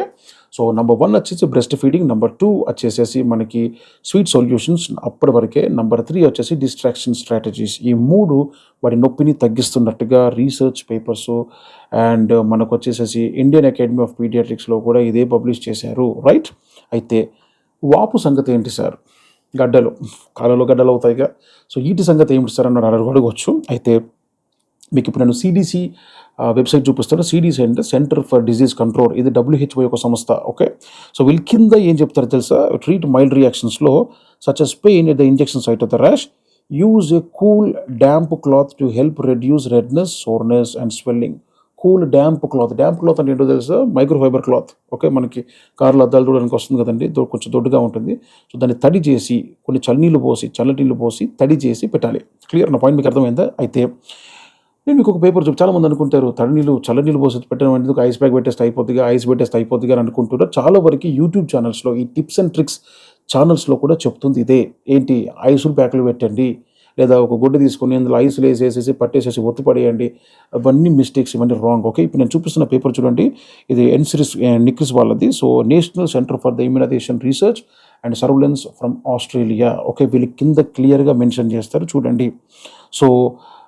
Speaker 1: సో నంబర్ 1 వచ్చేసి బ్రెస్ట్ ఫీడింగ్. నంబర్ 2 వచ్చేసేసి మనకి స్వీట్ సొల్యూషన్స్ అప్పటి వరకే. నంబర్ 3 వచ్చేసి డిస్ట్రాక్షన్ స్ట్రాటజీస్. ఈ 3 వాడి నొప్పిని తగ్గిస్తున్నట్టుగా రీసెర్చ్ పేపర్స్ అండ్ మనకొచ్చేసేసి ఇండియన్ అకాడమీ ఆఫ్ పీడియాట్రిక్స్‌లో కూడా ఇదే పబ్లిష్ చేశారు. రైట్. అయితే వాపు సంగతి ఏంటి సార్? గడ్డలు కాళ్ళలో గడ్డలు అవుతాయిగా. సో వీటి సంగతి ఏమిటి సార్ అని అడగవచ్చు. అయితే మీకు ఇప్పుడు నేను CDC వెబ్సైట్ చూపిస్తాను. CDC అంటే సెంటర్ ఫర్ డిసీజ్ కంట్రోల్. ఇది WHO యొక్క సంస్థ. ఓకే. సో వీళ్ళు కింద ఏం చెప్తారో తెలుసా? ట్రీట్ మైల్డ్ రియాక్షన్స్‌లో such as pain at the injection site of the rash. Use a cool damp cloth to help reduce redness, soreness and swelling. Cool damp cloth. Damp cloth అంటే ఏంటో తెలుసా? Microfibre cloth. Okay. మనకి కార్‌లో అద్దాలు తుడవడానికి వస్తుంది కదండీ! కొంచెం దొడ్డుగా ఉంటుంది. సో దాన్ని తడి చేసి కొన్ని చల్లటి నీళ్ళు పోసి తడి చేసి పెట్టాలి. క్లియర్? నా పాయింట్ మీకు అర్థమైందా? అయితే నేను మీకు ఒక పేపర్ చాలామంది అనుకుంటారు చల్ల నీళ్ళు పోసి పెట్టడం ఎందుకు, ఐస్ ప్యాక్ పెట్టేస్తే అయిపోద్దిగా అని అనుకుంటుంటారు. చాలా వరకు యూట్యూబ్ ఛానల్స్‌లో ఈ టిప్స్ అండ్ ట్రిక్స్ ఛానల్స్‌లో కూడా చెప్తుంది ఇదే. ఏంటి ఐసులు ప్యాకులు పెట్టండి, లేదా ఒక గుడ్డ తీసుకొని అందులో ఐసులు వేసేసేసి పట్టేసేసి ఒత్తి పడేయండి. అవన్నీ మిస్టేక్స్, ఇవన్నీ రాంగ్. ఓకే. ఇప్పుడు నేను చూపిస్తున్న పేపర్ చూడండి. ఇది నిక్రిస్ వాళ్ళది. So national centre for the immunization research and surveillance from Australia. Okay. వీళ్ళు కింద క్లియర్‌గా మెన్షన్ చేస్తారు చూడండి. సో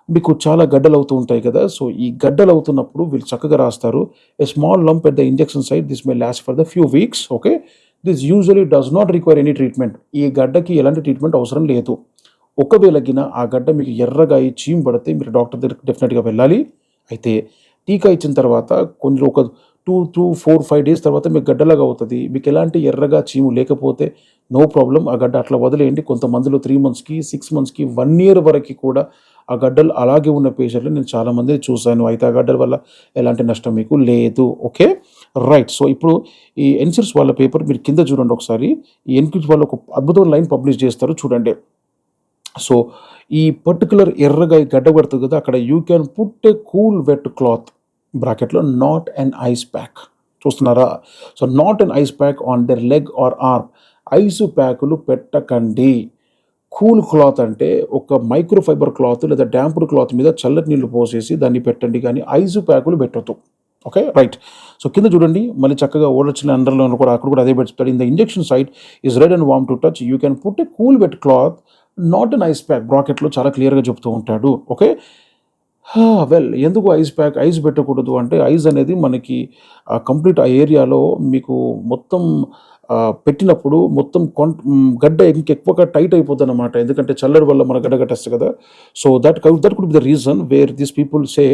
Speaker 1: మీకు చాలా గడ్డలు అవుతూ ఉంటాయి కదా! సో ఈ గడ్డలు అవుతున్నప్పుడు వీళ్ళు చక్కగా రాస్తారు. A small lump at the injection site this may last for the few weeks. Okay. This usually does not require any treatment. ఈ గడ్డకి ఎలాంటి ట్రీట్మెంట్ అవసరం లేదు. ఒకవేళ ఆ గడ్డ మీకు ఎర్రగా అయి చీము పడితే మీరు డాక్టర్ దగ్గరికి డెఫినెట్‌గా వెళ్ళాలి. అయితే టీకా ఇచ్చిన తర్వాత ఒక 2, 4, 5 డేస్ తర్వాత మీకు గడ్డలాగా అవుతది. మీకు ఎలాంటి ఎర్రగా చీము లేకపోతే నో ప్రాబ్లమ్. ఆ గడ్డ అట్లా వదిలేయండి. కొంతమందిలో 3 మంత్స్‌కి, 6 మంత్స్‌కి, 1 ఇయర్ వరకు కూడా ఆ గడ్డలు అలాగే ఉన్న పేషెంట్లు నేను చాలామంది చూశాను. అయితే ఆ గడ్డల వల్ల ఎలాంటి నష్టం మీకు లేదు. Okay, right. సో ఇప్పుడు ఈ ఎన్సిర్స్ వాళ్ళ పేపర్ మీరు కింద చూడండి ఒకసారి. ఈ ఎన్సిర్స్ వాళ్ళు ఒక అద్భుతమైన లైన్ పబ్లిష్ చేస్తారు చూడండి. సో ఈ పర్టికులర్ ఎర్రగా ఈ గడ్డ పడుతుంది కదా, అక్కడ you can put a cool wet cloth బ్రాకెట్లో నాట్ అండ్ ఐస్ ప్యాక్. చూస్తున్నారా? So not and ice pack on their leg or arm. Ice ప్యాకులు పెట్టకండి. కూల్ క్లాత్ అంటే ఒక మైక్రోఫైబర్ క్లాత్ లేదా డ్యాంప్డ్ క్లాత్ మీద చల్లటి నీళ్లు పోసేసి దాన్ని పెట్టండి, కానీ ఐసు ప్యాకులు పెట్టొద్దు. Okay, right. సో కింద చూడండి మళ్ళీ చక్కగా ఓడొచ్చిన అండర్లో కూడా అక్కడ కూడా అదే పెడతాడు. In the injection site is red and warm to touch, you can put a cool wet cloth not an ice pack. బ్రాకెట్లో చాలా క్లియర్గా చెప్తూ ఉంటాడు. ఓకే, వెల్ ఎందుకు ఐస్ పెట్టకూడదు అంటే ఐస్ అనేది మనకి కంప్లీట్ ఆ ఏరియాలో మీకు మొత్తం పెట్టినప్పుడు మొత్తం గడ్డ ఇంకెక్కువగా టైట్ అయిపోతుంది అనమాట. ఎందుకంటే చల్లడి వల్ల మన గడ్డ కట్టేస్తుంది కదా. So that could be the reason where these people say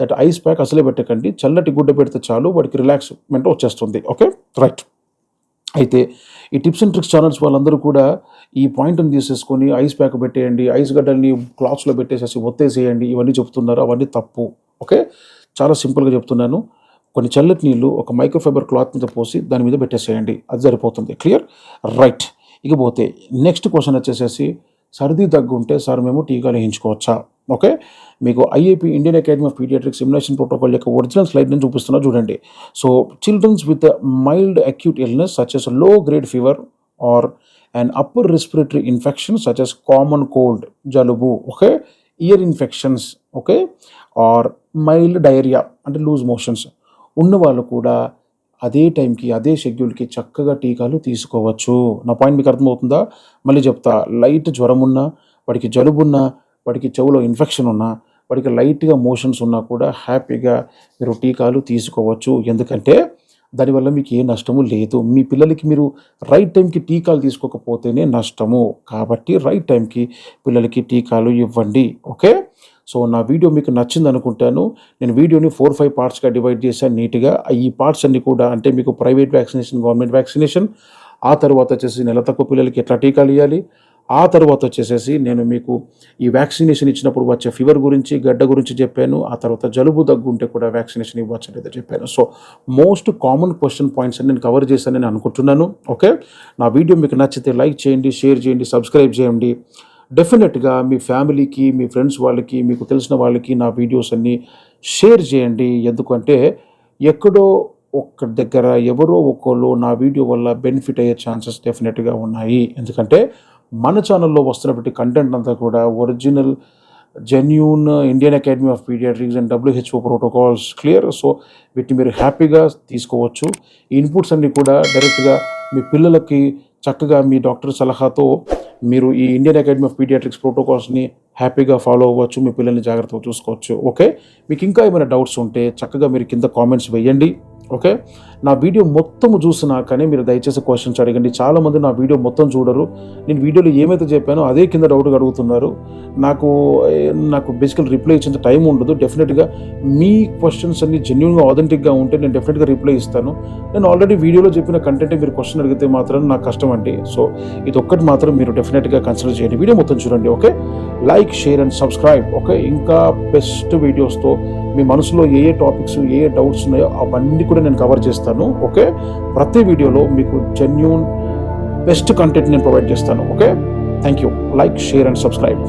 Speaker 1: that ice pack అసలే పెట్టకండి, చల్లటి గుడ్డ పెడితే చాలు వాడికి రిలాక్స్మెంట్ వచ్చేస్తుంది. Okay, right. అయితే ఈ టిప్స్ అండ్ ట్రిక్స్ ఛానల్స్ వాళ్ళందరూ కూడా ఈ పాయింట్ని తీసేసుకొని ఐస్ ప్యాక్ పెట్టేయండి, ఐస్ గడ్డల్ని క్లాత్స్లో పెట్టేసేసి ఒత్తేసేయండి, ఇవన్నీ చెప్తున్నారు. అవన్నీ తప్పు. ఓకే, చాలా సింపుల్గా చెప్తున్నాను. కొన్ని చల్లటి నీళ్ళు ఒక మైక్రోఫైబర్ క్లాత్ మీద పోసి దాని మీద పెట్టేసేయండి, అది సరిపోతుంది. Clear, right. ఇకపోతే నెక్స్ట్ క్వశ్చన్ వచ్చేసేసి సర్దీ దగ్గు ఉంటే సార్ మేము టీకాలు వేయించుకోవచ్చా? ఓకే, మీకు IAP Indian academy of pediatrics immunization protocol యొక్క ఒరిజినల్ స్లైడ్ నేను చూపిస్తున్నా చూడండి. So childrens with mild acute illness such as low grade fever or and upper respiratory infection such as common cold, జలుబు, okay, ear infections, okay, or mild diarrhoea అంటే loose motions ఉన్న వాళ్ళు కూడా అదే టైంకి అదే షెడ్యూల్కి చక్కగా టీకాలు తీసుకోవచ్చు. నా పాయింట్ మీకు అర్థమవుతుందా? మళ్ళీ చెప్తా. లైట్ జ్వరం ఉన్నా, వాడికి జలుబు ఉన్నా, వాడికి చెవులో ఇన్ఫెక్షన్ ఉన్నా, వాడికి లైట్గా మోషన్స్ ఉన్నా కూడా హ్యాపీగా మీరు టీకాలు తీసుకోవచ్చు. ఎందుకంటే దానివల్ల మీకు ఏ నష్టము లేదు. మీ పిల్లలకి మీరు రైట్ టైంకి టీకాలు తీసుకోకపోతేనే నష్టము. కాబట్టి రైట్ టైంకి పిల్లలకి టీకాలు ఇవ్వండి. ఓకే, సో నా వీడియో మీకు నచ్చింది అనుకుంటాను. నేను వీడియోని 4-5 పార్ట్స్గా డివైడ్ చేశాను నీట్గా. ఈ పార్ట్స్ అన్ని కూడా అంటే మీకు ప్రైవేట్ వ్యాక్సినేషన్, గవర్నమెంట్ వ్యాక్సినేషన్, ఆ తర్వాత వచ్చేసి నెల తక్కువ పిల్లలకి ఎట్లా టీకాలు ఇవ్వాలి, ఆ తర్వాత వచ్చేసేసి నేను మీకు ఈ వ్యాక్సినేషన్ ఇచ్చినప్పుడు వచ్చే ఫీవర్ గురించి, గడ్డ గురించి చెప్పాను. ఆ తర్వాత జలుబు దగ్గు ఉంటే కూడా వ్యాక్సినేషన్ ఇవ్వచ్చు అనేది చెప్పాను. So most common question points అని నేను కవర్ చేశానని నేను అనుకుంటున్నాను. ఓకే, నా వీడియో మీకు నచ్చితే లైక్ చేయండి, షేర్ చేయండి, సబ్స్క్రైబ్ చేయండి. డెఫినెట్గా మీ ఫ్యామిలీకి, మీ ఫ్రెండ్స్ వాళ్ళకి, మీకు తెలిసిన వాళ్ళకి నా వీడియోస్ అన్నీ షేర్ చేయండి. ఎందుకంటే ఎక్కడో ఒక్క దగ్గర ఎవరో ఒకళ్ళు నా వీడియో వల్ల బెనిఫిట్ అయ్యే ఛాన్సెస్ డెఫినెట్గా ఉన్నాయి. ఎందుకంటే మన ఛానల్లో వస్తున్నటువంటి కంటెంట్ అంతా కూడా original genuine Indian academy of pediatrics and WHO protocols. Clear. So వీటిని మీరు హ్యాపీగా తీసుకోవచ్చు. ఈ ఇన్పుట్స్ అన్నీ కూడా డైరెక్ట్గా మీ పిల్లలకి చక్కగా మీ డాక్టర్ సలహాతో మీరు ఈ ఇండియన్ అకాడమీ ఆఫ్ పీడియాట్రిక్స్ ప్రోటోకాల్స్ని హ్యాపీగా ఫాలో అవ్వచ్చు, మీ పిల్లల్ని జాగ్రత్తగా చూసుకోవచ్చు. ఓకే, మీకు ఇంకా ఏమైనా డౌట్స్ ఉంటే చక్కగా మీరు కింద కామెంట్స్ వేయండి. ఓకే, నా వీడియో మొత్తం చూసినాకనే మీరు దయచేసి క్వశ్చన్స్ అడగండి. చాలామంది నా వీడియో మొత్తం చూడరు. నేను వీడియోలో ఏమైతే చెప్పానో అదే కింద డౌట్గా అడుగుతున్నారు. నాకు బేసికల్ రిప్లై ఇచ్చేంత టైం ఉండదు. డెఫినెట్గా మీ క్వశ్చన్స్ అన్ని జెన్యూన్గా ఆథెంటిక్గా ఉంటే నేను డెఫినెట్గా రిప్లై ఇస్తాను. నేను ఆల్రెడీ వీడియోలో చెప్పిన కంటెంట్ మీరు క్వశ్చన్ అడిగితే మాత్రం నాకు కష్టం అండి. సో ఇది ఒక్కటి మాత్రం మీరు డెఫినెట్గా కన్సిడర్ చేయండి. వీడియో మొత్తం చూడండి. Okay, like, share and subscribe. Okay, ఇంకా బెస్ట్ వీడియోస్తో మీ మనసులో ఏ టాపిక్స్, ఏ డౌట్స్ ఉన్నాయో అవన్నీ కూడా నేను కవర్ చేస్తాను. ఓకే, ప్రతి వీడియోలో మీకు జెన్యూన్ బెస్ట్ కంటెంట్ నేను ప్రొవైడ్ చేస్తాను. Okay, thank you. Like, share and subscribe.